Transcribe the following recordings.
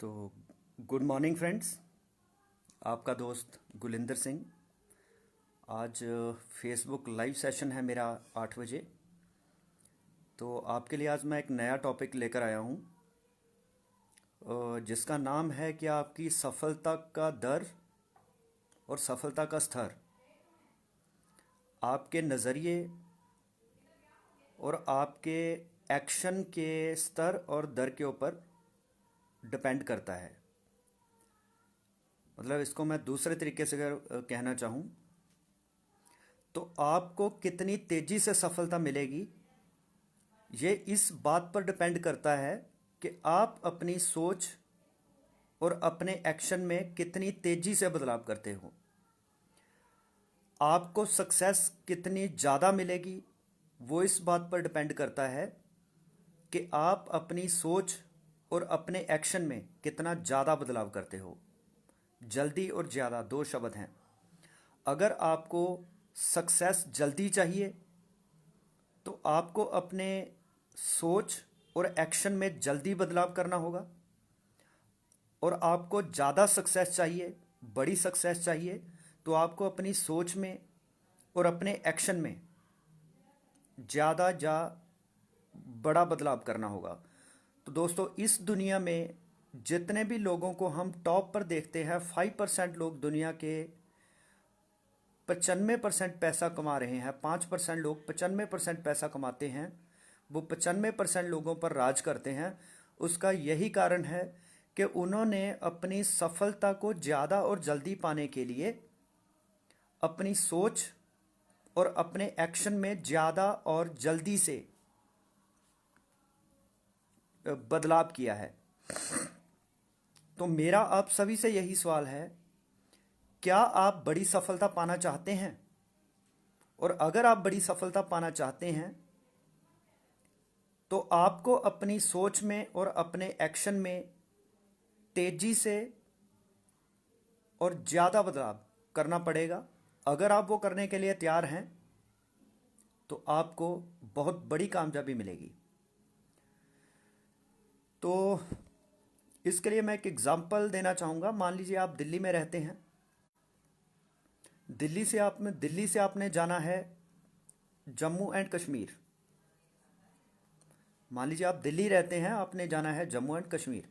तो good morning friends. आपका दोस्त गुलिंदर सिंह। आज फेसबुक लाइव सेशन है मेरा 8 बजे। तो आपके लिए आज मैं एक नया टॉपिक लेकर आया हूँ, जिसका नाम है कि आपकी सफलता का दर और सफलता का स्तर आपके नज़रिए और आपके एक्शन के स्तर और दर के ऊपर डिपेंड करता है। मतलब इसको मैं दूसरे तरीके से अगर कहना चाहूँ तो आपको कितनी तेज़ी से सफलता मिलेगी, ये इस बात पर डिपेंड करता है कि आप अपनी सोच और अपने एक्शन में कितनी तेज़ी से बदलाव करते हो। आपको सक्सेस कितनी ज़्यादा मिलेगी वो इस बात पर डिपेंड करता है कि आप अपनी सोच और अपने एक्शन में कितना ज़्यादा बदलाव करते हो। जल्दी और ज़्यादा दो शब्द हैं। अगर आपको सक्सेस जल्दी चाहिए तो आपको अपने सोच और एक्शन में जल्दी बदलाव करना होगा, और आपको ज़्यादा सक्सेस चाहिए, बड़ी सक्सेस चाहिए, तो आपको अपनी सोच में और अपने एक्शन में ज़्यादा बड़ा बदलाव करना होगा। तो दोस्तों, इस दुनिया में जितने भी लोगों को हम टॉप पर देखते हैं, 5% लोग दुनिया के 95% पैसा कमा रहे हैं, 5% लोग 95% पैसा कमाते हैं, वो 95% लोगों पर राज करते हैं। उसका यही कारण है कि उन्होंने अपनी सफलता को ज़्यादा और जल्दी पाने के लिए अपनी सोच और अपने एक्शन में ज़्यादा और जल्दी से बदलाव किया है। तो मेरा आप सभी से यही सवाल है, क्या आप बड़ी सफलता पाना चाहते हैं? और अगर आप बड़ी सफलता पाना चाहते हैं तो आपको अपनी सोच में और अपने एक्शन में तेजी से और ज़्यादा बदलाव करना पड़ेगा। अगर आप वो करने के लिए तैयार हैं तो आपको बहुत बड़ी कामयाबी मिलेगी। तो इसके लिए मैं एक एग्जांपल देना चाहूँगा। मान लीजिए आप दिल्ली में रहते हैं। दिल्ली से आपने जाना है जम्मू एंड कश्मीर। मान लीजिए आप दिल्ली रहते हैं, आपने जाना है जम्मू एंड कश्मीर।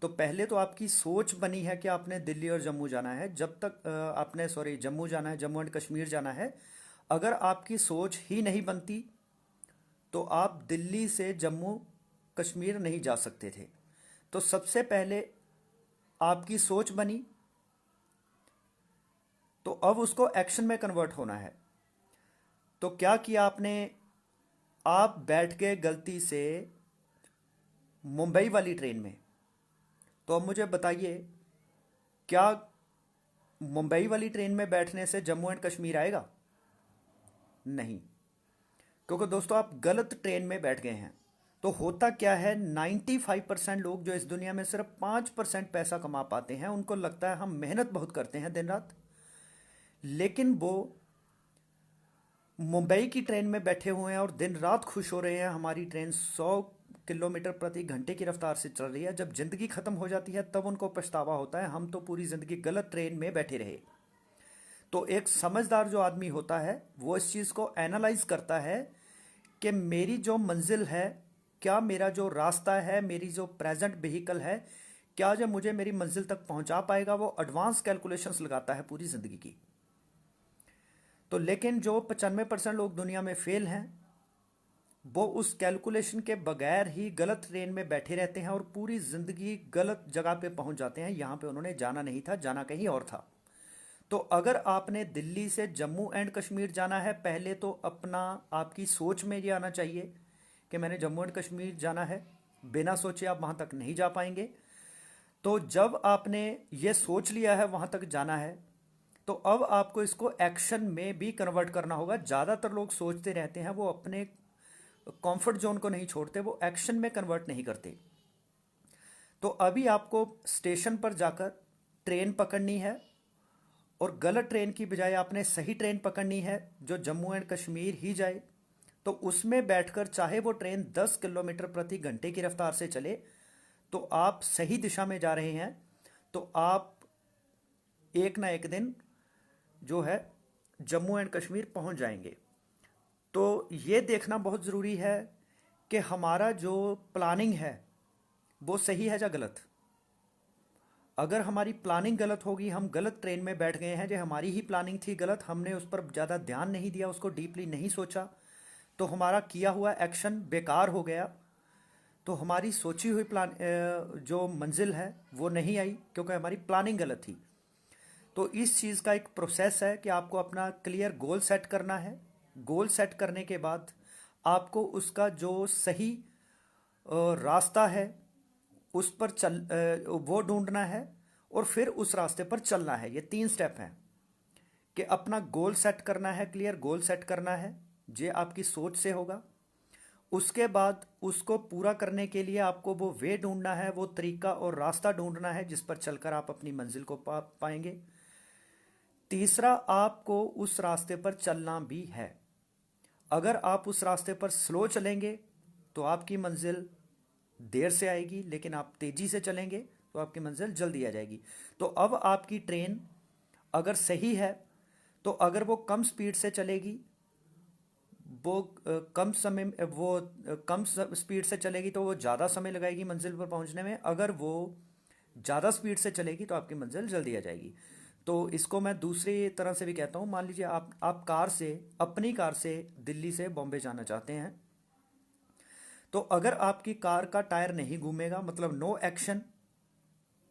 तो पहले तो आपकी सोच बनी है कि आपने दिल्ली और जम्मू जाना है। जब तक आपने सॉरी जम्मू जाना है, जम्मू एंड कश्मीर जाना है। अगर आपकी सोच ही नहीं बनती तो आप दिल्ली से जम्मू कश्मीर नहीं जा सकते थे। तो सबसे पहले आपकी सोच बनी, तो अब उसको एक्शन में कन्वर्ट होना है। तो क्या किया आपने? आप बैठ गए गलती से मुंबई वाली ट्रेन में। तो अब मुझे बताइए, क्या मुंबई वाली ट्रेन में बैठने से जम्मू एंड कश्मीर आएगा? नहीं, क्योंकि दोस्तों आप गलत ट्रेन में बैठ गए हैं। तो होता क्या है, 95% लोग जो इस दुनिया में सिर्फ 5% पैसा कमा पाते हैं, उनको लगता है हम मेहनत बहुत करते हैं दिन रात, लेकिन वो मुंबई की ट्रेन में बैठे हुए हैं और दिन रात खुश हो रहे हैं हमारी ट्रेन 100 किलोमीटर प्रति घंटे की रफ्तार से चल रही है। जब जिंदगी खत्म हो जाती है तब उनको पछतावा होता है, हम तो पूरी जिंदगी गलत ट्रेन में बैठे रहे। तो एक समझदार जो आदमी होता है वो इस चीज़ को एनालाइज करता है कि मेरी जो मंजिल है, क्या मेरा जो रास्ता है, मेरी जो प्रेजेंट व्हीकल है, क्या जो मुझे मेरी मंजिल तक पहुंचा पाएगा। वो एडवांस कैलकुलेशंस लगाता है पूरी ज़िंदगी की। तो लेकिन जो 95% लोग दुनिया में फेल हैं, वो उस कैलकुलेशन के बगैर ही गलत ट्रेन में बैठे रहते हैं और पूरी ज़िंदगी गलत जगह पे पहुंच जाते हैं। यहाँ पे उन्होंने जाना नहीं था, जाना कहीं और था। तो अगर आपने दिल्ली से जम्मू एंड कश्मीर जाना है, पहले तो अपना आपकी सोच में ये आना चाहिए कि मैंने जम्मू एंड कश्मीर जाना है। बिना सोचे आप वहाँ तक नहीं जा पाएंगे। तो जब आपने ये सोच लिया है वहाँ तक जाना है, तो अब आपको इसको एक्शन में भी कन्वर्ट करना होगा। ज़्यादातर लोग सोचते रहते हैं, वो अपने कंफर्ट जोन को नहीं छोड़ते, वो एक्शन में कन्वर्ट नहीं करते। तो अभी आपको स्टेशन पर जाकर ट्रेन पकड़नी है, और गलत ट्रेन की बजाय आपने सही ट्रेन पकड़नी है जो जम्मू एंड कश्मीर ही जाए। तो उसमें बैठकर चाहे वो ट्रेन 10 किलोमीटर प्रति घंटे की रफ्तार से चले, तो आप सही दिशा में जा रहे हैं, तो आप एक ना एक दिन जो है जम्मू एंड कश्मीर पहुंच जाएंगे। तो ये देखना बहुत ज़रूरी है कि हमारा जो प्लानिंग है वो सही है या गलत। अगर हमारी प्लानिंग गलत होगी, हम गलत ट्रेन में बैठ गए हैं, जो हमारी ही प्लानिंग थी गलत, हमने उस पर ज़्यादा ध्यान नहीं दिया, उसको डीपली नहीं सोचा, तो हमारा किया हुआ एक्शन बेकार हो गया। तो हमारी सोची हुई जो मंजिल है वो नहीं आई, क्योंकि हमारी प्लानिंग गलत थी। तो इस चीज़ का एक प्रोसेस है कि आपको अपना क्लियर गोल सेट करना है। गोल सेट करने के बाद आपको उसका जो सही रास्ता है उस पर वो ढूंढना है, और फिर उस रास्ते पर चलना है। ये 3 स्टेप हैं कि अपना गोल सेट करना है, क्लियर गोल सेट करना है, ये आपकी सोच से होगा। उसके बाद उसको पूरा करने के लिए आपको वो वे ढूंढना है, वो तरीका और रास्ता ढूंढना है जिस पर चलकर आप अपनी मंजिल को पाएंगे। तीसरा, आपको उस रास्ते पर चलना भी है। अगर आप उस रास्ते पर स्लो चलेंगे तो आपकी मंजिल देर से आएगी, लेकिन आप तेजी से चलेंगे तो आपकी मंजिल जल्दी आ जाएगी। तो अब आपकी ट्रेन अगर सही है तो अगर वो कम स्पीड से चलेगी, वो कम समय वो कम स्पीड से चलेगी तो वो ज़्यादा समय लगाएगी मंजिल पर पहुंचने में। अगर वो ज़्यादा स्पीड से चलेगी तो आपकी मंजिल जल्दी आ जाएगी। तो इसको मैं दूसरी तरह से भी कहता हूँ। मान लीजिए आप अपनी कार से दिल्ली से बॉम्बे जाना चाहते हैं, तो अगर आपकी कार का टायर नहीं घूमेगा, मतलब नो एक्शन,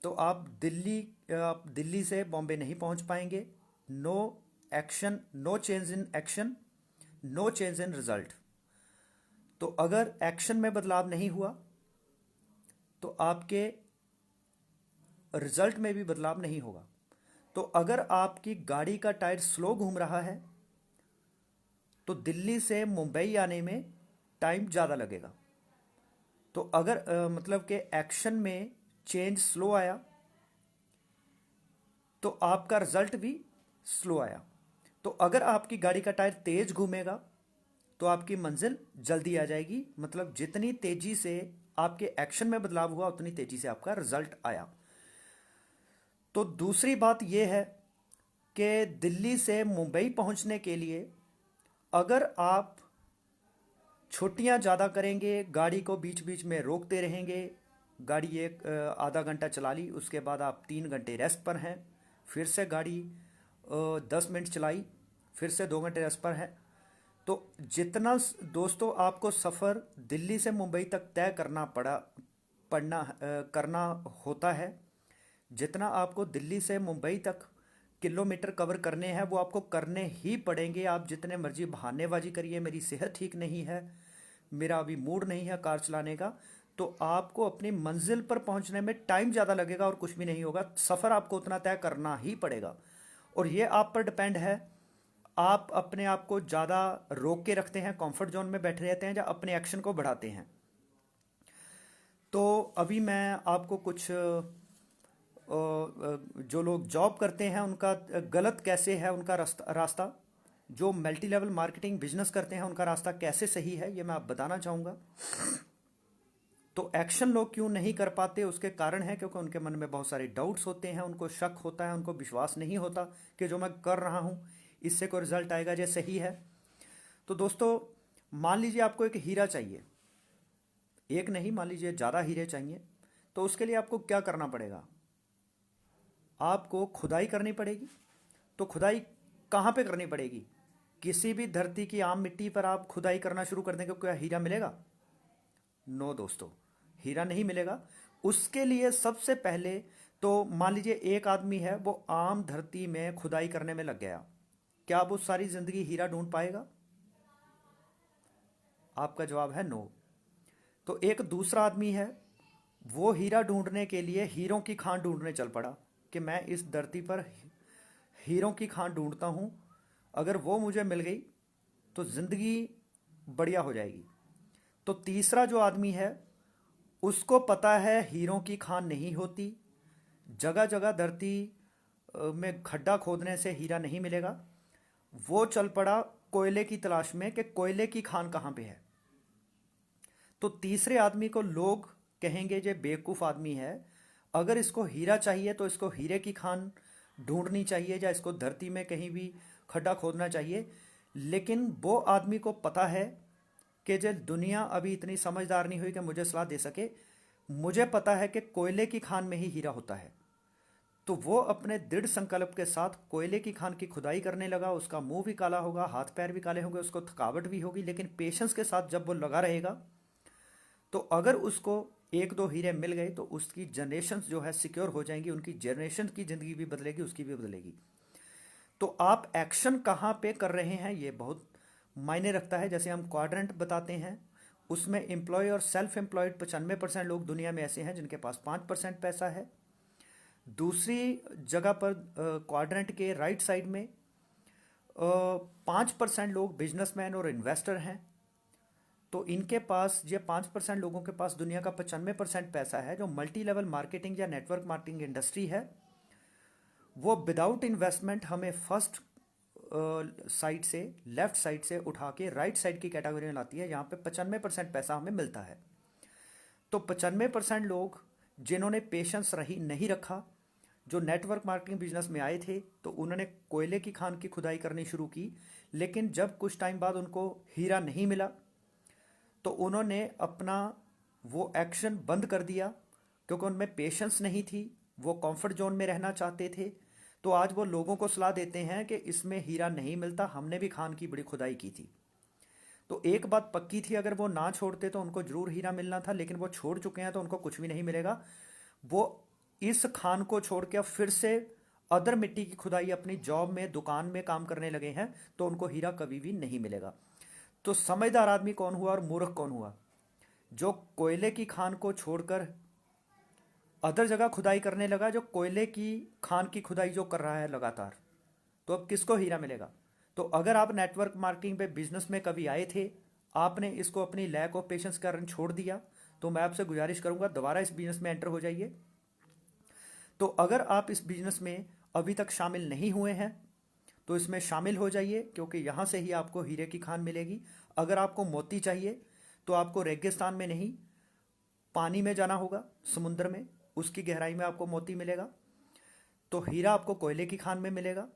तो आप दिल्ली से बॉम्बे नहीं पहुंच पाएंगे। No action, no change in action, no change in result. तो अगर एक्शन में बदलाव नहीं हुआ तो आपके रिजल्ट में भी बदलाव नहीं होगा। तो अगर आपकी गाड़ी का टायर स्लो घूम रहा है तो दिल्ली से मुंबई आने में टाइम ज़्यादा लगेगा। तो अगर मतलब कि एक्शन में चेंज स्लो आया तो आपका रिजल्ट भी स्लो आया। तो अगर आपकी गाड़ी का टायर तेज घूमेगा तो आपकी मंजिल जल्दी आ जाएगी, मतलब जितनी तेजी से आपके एक्शन में बदलाव हुआ उतनी तेजी से आपका रिजल्ट आया। तो दूसरी बात यह है कि दिल्ली से मुंबई पहुंचने के लिए अगर आप छुट्टियां ज़्यादा करेंगे, गाड़ी को बीच बीच में रोकते रहेंगे, गाड़ी एक आधा घंटा चला ली, उसके बाद आप 3 घंटे रेस्ट पर हैं, फिर से गाड़ी 10 मिनट चलाई, फिर से 2 घंटे रेस्ट पर है, तो जितना दोस्तों आपको सफ़र दिल्ली से मुंबई तक तय करना होता है, जितना आपको दिल्ली से मुंबई तक किलोमीटर कवर करने हैं वो आपको करने ही पड़ेंगे। आप जितने मर्जी बहानेबाजी करिए, मेरी सेहत ठीक नहीं है, मेरा अभी मूड नहीं है कार चलाने का, तो आपको अपनी मंजिल पर पहुंचने में टाइम ज़्यादा लगेगा और कुछ भी नहीं होगा। सफ़र आपको उतना तय करना ही पड़ेगा, और ये आप पर डिपेंड है। आप अपने आप को ज़्यादा रोक के रखते हैं, कंफर्ट जोन में बैठे रहते हैं, या अपने एक्शन को बढ़ाते हैं। तो अभी मैं आपको कुछ जो लोग जॉब करते हैं उनका गलत कैसे है उनका रास्ता, जो मल्टी लेवल मार्केटिंग बिजनेस करते हैं उनका रास्ता कैसे सही है, ये मैं आप बताना चाहूँगा। तो एक्शन लोग क्यों नहीं कर पाते, उसके कारण है क्योंकि उनके मन में बहुत सारे डाउट्स होते हैं, उनको शक होता है, उनको विश्वास नहीं होता कि जो मैं कर रहा हूँ इससे कोई रिजल्ट आएगा जो सही है। तो दोस्तों, मान लीजिए आपको एक हीरा चाहिए, एक नहीं मान लीजिए ज़्यादा हीरे चाहिए, तो उसके लिए आपको क्या करना पड़ेगा? आपको खुदाई करनी पड़ेगी। तो खुदाई कहाँ पे करनी पड़ेगी? किसी भी धरती की आम मिट्टी पर आप खुदाई करना शुरू कर देंगे, क्या हीरा मिलेगा? नो दोस्तों, हीरा नहीं मिलेगा। उसके लिए सबसे पहले तो मान लीजिए एक आदमी है, वो आम धरती में खुदाई करने में लग गया, क्या वो सारी जिंदगी हीरा ढूंढ पाएगा? आपका जवाब है नो। तो एक दूसरा आदमी है, वो हीरा ढूंढने के लिए हीरों की खान ढूंढने चल पड़ा कि मैं इस धरती पर हीरों की खान ढूंढता हूँ, अगर वो मुझे मिल गई तो ज़िंदगी बढ़िया हो जाएगी। तो तीसरा जो आदमी है, उसको पता है हीरों की खान नहीं होती, जगह जगह धरती में खड्डा खोदने से हीरा नहीं मिलेगा। वो चल पड़ा कोयले की तलाश में कि कोयले की खान कहाँ पे है। तो तीसरे आदमी को लोग कहेंगे ये बेवकूफ़ आदमी है, अगर इसको हीरा चाहिए तो इसको हीरे की खान ढूंढनी चाहिए या इसको धरती में कहीं भी खड्डा खोदना चाहिए। लेकिन वो आदमी को पता है कि जो दुनिया अभी इतनी समझदार नहीं हुई कि मुझे सलाह दे सके। मुझे पता है कि कोयले की खान में ही हीरा होता है। तो वो अपने दृढ़ संकल्प के साथ कोयले की खान की खुदाई करने लगा। उसका मुंह भी काला होगा, हाथ पैर भी काले होंगे, उसको थकावट भी होगी, लेकिन पेशेंस के साथ जब वो लगा रहेगा तो अगर उसको एक दो हीरे मिल गए तो उसकी जनरेशन जो है सिक्योर हो जाएंगी, उनकी जनरेशन की ज़िंदगी भी बदलेगी, उसकी भी बदलेगी। तो आप एक्शन कहाँ पे कर रहे हैं ये बहुत मायने रखता है। जैसे हम क्वाड्रेंट बताते हैं, उसमें एम्प्लॉय और सेल्फ एम्प्लॉयड 95% लोग दुनिया में ऐसे हैं जिनके पास 5% पैसा है। दूसरी जगह पर क्वाड्रेंट के राइट साइड में 5% लोग बिजनेसमैन और इन्वेस्टर हैं। तो इनके पास, ये 5% लोगों के पास दुनिया का 95% पैसा है। जो मल्टी लेवल मार्केटिंग या नेटवर्क मार्केटिंग इंडस्ट्री है, वो विदाउट इन्वेस्टमेंट हमें फर्स्ट साइड से, लेफ्ट साइड से उठा के राइट साइड की कैटेगरी में लाती है। यहाँ पे 95% पैसा हमें मिलता है। तो 95% लोग जिन्होंने पेशेंस रही नहीं रखा, जो नेटवर्क मार्केटिंग बिजनेस में आए थे, तो उन्होंने कोयले की खान की खुदाई करनी शुरू की। लेकिन जब कुछ टाइम बाद उनको हीरा नहीं मिला तो उन्होंने अपना वो एक्शन बंद कर दिया, क्योंकि उनमें पेशेंस नहीं थी, वो कंफर्ट जोन में रहना चाहते थे। तो आज वो लोगों को सलाह देते हैं कि इसमें हीरा नहीं मिलता, हमने भी खान की बड़ी खुदाई की थी। तो एक बात पक्की थी, अगर वो ना छोड़ते तो उनको जरूर हीरा मिलना था, लेकिन वो छोड़ चुके हैं तो उनको कुछ भी नहीं मिलेगा। वो इस खान को छोड़ के अब फिर से अदर मिट्टी की खुदाई अपनी जॉब में, दुकान में काम करने लगे हैं, तो उनको हीरा कभी भी नहीं मिलेगा। तो समझदार आदमी कौन हुआ और मूर्ख कौन हुआ? जो कोयले की खान को छोड़कर अदर जगह खुदाई करने लगा, जो कोयले की खान की खुदाई जो कर रहा है लगातार। तो अब किसको हीरा मिलेगा? तो अगर आप नेटवर्क मार्केटिंग पे बिजनेस में कभी आए थे, आपने इसको अपनी लैक ऑफ पेशेंस के कारण छोड़ दिया, तो मैं आपसे गुजारिश करूंगा दोबारा इस बिजनेस में एंटर हो जाइए। तो अगर आप इस बिजनेस में अभी तक शामिल नहीं हुए हैं तो इसमें शामिल हो जाइए, क्योंकि यहाँ से ही आपको हीरे की खान मिलेगी। अगर आपको मोती चाहिए तो आपको रेगिस्तान में नहीं, पानी में जाना होगा, समुद्र में, उसकी गहराई में आपको मोती मिलेगा। तो हीरा आपको कोयले की खान में मिलेगा।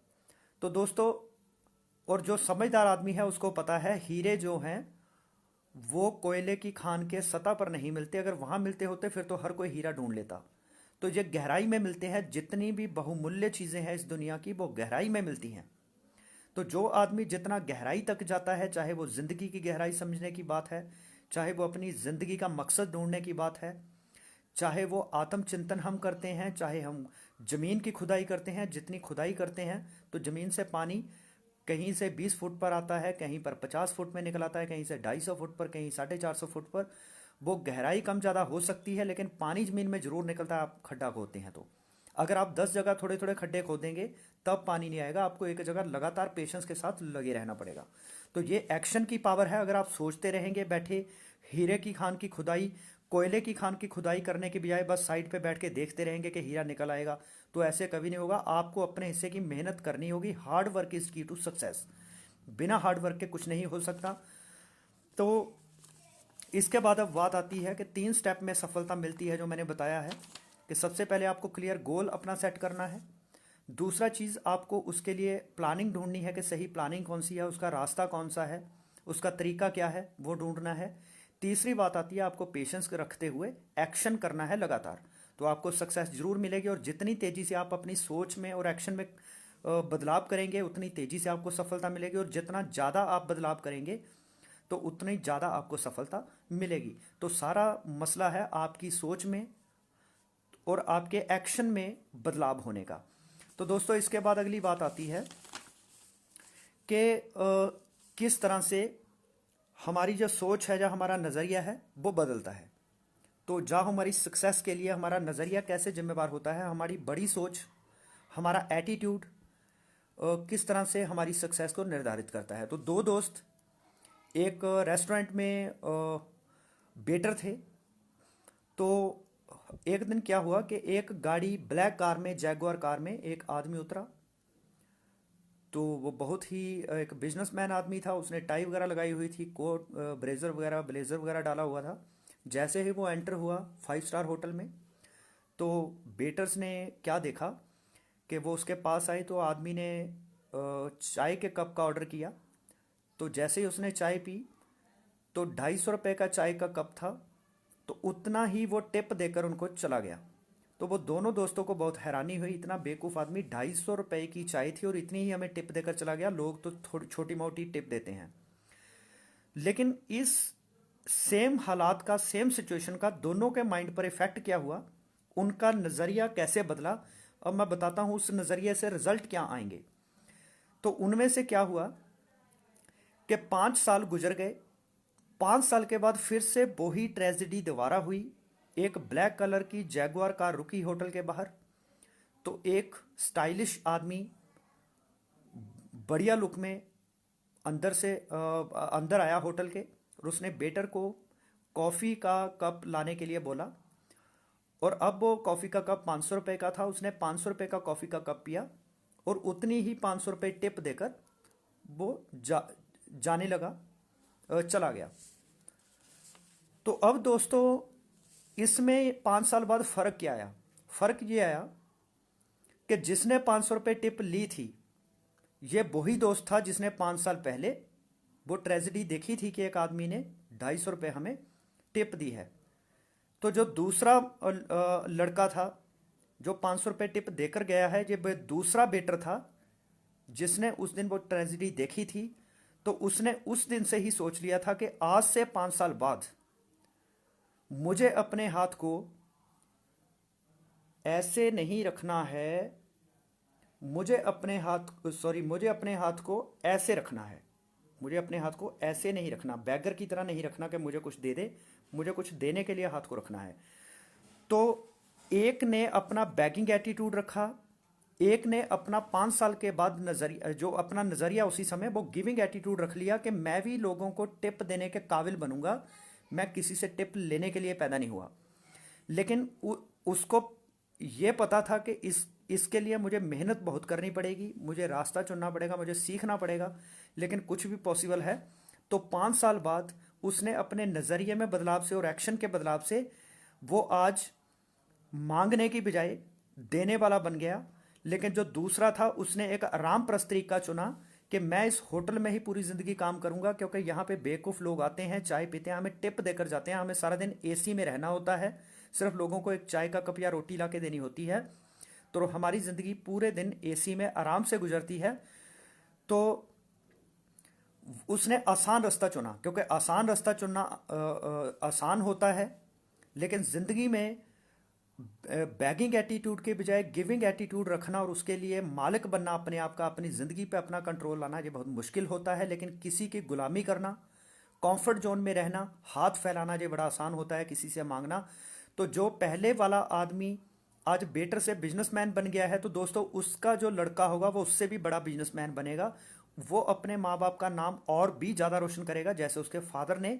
तो दोस्तों, और जो समझदार आदमी है उसको पता है हीरे जो हैं वो कोयले की खान के सतह पर नहीं मिलते। अगर वहां मिलते होते फिर तो हर कोई हीरा ढूंढ लेता। तो ये गहराई में मिलते हैं। जितनी भी बहुमूल्य चीजें हैं इस दुनिया की, वो गहराई में मिलती हैं। तो जो आदमी जितना गहराई तक जाता है, चाहे वो जिंदगी की गहराई समझने की बात है, चाहे वो अपनी जिंदगी का मकसद ढूंढने की बात है, चाहे वो आत्मचिंतन हम करते हैं, चाहे हम जमीन की खुदाई करते हैं, जितनी खुदाई करते हैं तो जमीन से पानी कहीं से 20 फुट पर आता है, कहीं पर 50 फुट में निकल आता है, कहीं से 250 फुट पर, कहीं 450 फुट पर। वो गहराई कम ज़्यादा हो सकती है, लेकिन पानी ज़मीन में ज़रूर निकलता है, आप खड्डा खोदते हैं तो। अगर आप 10 जगह थोड़े थोड़े खड्डे खोदेंगे तब पानी नहीं आएगा, आपको एक जगह लगातार पेशेंस के साथ लगे रहना पड़ेगा। तो ये एक्शन की पावर है। अगर आप सोचते रहेंगे बैठे हीरे की खान की खुदाई, कोयले की खान की खुदाई करने के बजाय बस साइड पे बैठ के देखते रहेंगे कि हीरा निकल आएगा, तो ऐसे कभी नहीं होगा। आपको अपने हिस्से की मेहनत करनी होगी। हार्ड वर्क इज की टू सक्सेस। बिना हार्ड वर्क के कुछ नहीं हो सकता। तो इसके बाद अब बात आती है कि 3 स्टेप में सफलता मिलती है, जो मैंने बताया है कि सबसे पहले आपको क्लियर गोल अपना सेट करना है। दूसरा चीज़, आपको उसके लिए प्लानिंग ढूंढनी है कि सही प्लानिंग कौन सी है, उसका रास्ता कौन सा है, उसका तरीका क्या है, वो ढूंढना है। तीसरी बात आती है, आपको पेशेंस रखते हुए एक्शन करना है लगातार। तो आपको सक्सेस जरूर मिलेगी। और जितनी तेज़ी से आप अपनी सोच में और एक्शन में बदलाव करेंगे, उतनी तेज़ी से आपको सफलता मिलेगी। और जितना ज़्यादा आप बदलाव करेंगे तो उतनी ज़्यादा आपको सफलता मिलेगी। तो सारा मसला है आपकी सोच में और आपके एक्शन में बदलाव होने का। तो दोस्तों, इसके बाद अगली बात आती है कि किस तरह से हमारी जो सोच है, जो हमारा नज़रिया है, वो बदलता है। तो जहाँ हमारी सक्सेस के लिए हमारा नज़रिया कैसे जिम्मेवार होता है, हमारी बड़ी सोच, हमारा एटीट्यूड किस तरह से हमारी सक्सेस को निर्धारित करता है। तो दो दोस्त एक रेस्टोरेंट में वेटर थे। तो एक दिन क्या हुआ कि एक गाड़ी, ब्लैक कार में, जैगुआर कार में एक आदमी उतरा। तो वो बहुत ही एक बिजनेसमैन आदमी था। उसने टाई वगैरह लगाई हुई थी, कोट, ब्लेजर वगैरह डाला हुआ था। जैसे ही वो एंटर हुआ 5 स्टार होटल में, तो वेटर्स ने क्या देखा कि वो उसके पास आई तो आदमी ने चाय के कप का ऑर्डर किया। तो जैसे ही उसने चाय पी तो 250 रुपये का चाय का कप था, तो उतना ही वो टिप देकर उनको चला गया। तो वो दोनों दोस्तों को बहुत हैरानी हुई, इतना बेवकूफ़ आदमी, 250 रुपये की चाय थी और इतनी ही हमें टिप देकर चला गया, लोग तो थोड़ी छोटी मोटी टिप देते हैं। लेकिन इस सेम हालात का, सेम सिचुएशन का दोनों के माइंड पर इफेक्ट क्या हुआ, उनका नज़रिया कैसे बदला, अब मैं बताता हूँ उस नज़रिए से रिजल्ट क्या आएंगे। तो उनमें से क्या हुआ कि 5 साल गुजर गए। 5 साल के बाद फिर से वही ट्रेजेडी दोबारा हुई। एक ब्लैक कलर की जैगुआर कार रुकी होटल के बाहर। तो एक स्टाइलिश आदमी बढ़िया लुक में अंदर आया होटल के, और उसने वेटर को कॉफ़ी का कप लाने के लिए बोला। और अब वो कॉफ़ी का कप 500 रुपये का था, उसने 500 रुपये का कॉफ़ी का कप पिया और उतनी ही 500 रुपये टिप देकर वो जाने लगा, चला गया। तो अब दोस्तों, इसमें 5 साल बाद फ़र्क क्या आया? फ़र्क ये आया कि जिसने 500 रुपये टिप ली थी, ये वही दोस्त था जिसने 5 साल पहले वो ट्रेजेडी देखी थी कि एक आदमी ने 250 रुपये हमें टिप दी है। तो जो दूसरा लड़का था जो 500 रुपये टिप देकर गया है, ये दूसरा बेटर था जिसने उस दिन वो ट्रेजेडी देखी थी। तो उसने उस दिन से ही सोच लिया था कि आज से 5 साल बाद मुझे अपने हाथ को ऐसे नहीं रखना है, मुझे अपने हाथ को ऐसे रखना है। मुझे अपने हाथ को ऐसे नहीं रखना, बैगर की तरह नहीं रखना कि मुझे कुछ दे दे, मुझे कुछ देने के लिए हाथ को रखना है। तो एक ने अपना बैगिंग एटीट्यूड रखा, एक ने अपना 5 साल के बाद नजरिया, जो अपना नजरिया उसी समय वो गिविंग एटीट्यूड रख लिया कि मैं भी लोगों को टिप देने के काबिल बनूंगा, मैं किसी से टिप लेने के लिए पैदा नहीं हुआ। लेकिन उसको ये पता था कि इसके लिए मुझे मेहनत बहुत करनी पड़ेगी, मुझे रास्ता चुनना पड़ेगा, मुझे सीखना पड़ेगा, लेकिन कुछ भी पॉसिबल है। तो 5 साल बाद उसने अपने नज़रिए में बदलाव से और एक्शन के बदलाव से वो आज मांगने की बजाय देने वाला बन गया। लेकिन जो दूसरा था उसने एक आराम प्रस्त तरीका चुना कि मैं इस होटल में ही पूरी ज़िंदगी काम करूंगा, क्योंकि यहाँ पे बेवकूफ़ लोग आते हैं, चाय पीते हैं, हमें टिप देकर जाते हैं, हमें सारा दिन एसी में रहना होता है, सिर्फ लोगों को एक चाय का कप या रोटी ला के देनी होती है। तो हमारी ज़िंदगी पूरे दिन एसी में आराम से गुजरती है। तो उसने आसान रास्ता चुना, क्योंकि आसान रास्ता चुनना आसान होता है, लेकिन ज़िंदगी में बैगिंग एटीट्यूड के बजाय गिविंग एटीट्यूड रखना और उसके लिए मालिक बनना अपने आप का, अपनी ज़िंदगी पे अपना कंट्रोल लाना, ये बहुत मुश्किल होता है। लेकिन किसी की गुलामी करना, कंफर्ट जोन में रहना, हाथ फैलाना, ये बड़ा आसान होता है, किसी से मांगना। तो जो पहले वाला आदमी आज बेटर से बिजनेसमैन बन गया है, तो दोस्तों उसका जो लड़का होगा वो उससे भी बड़ा बिजनेसमैन बनेगा। वो अपने माँ बाप का नाम और भी ज़्यादा रोशन करेगा, जैसे उसके फादर ने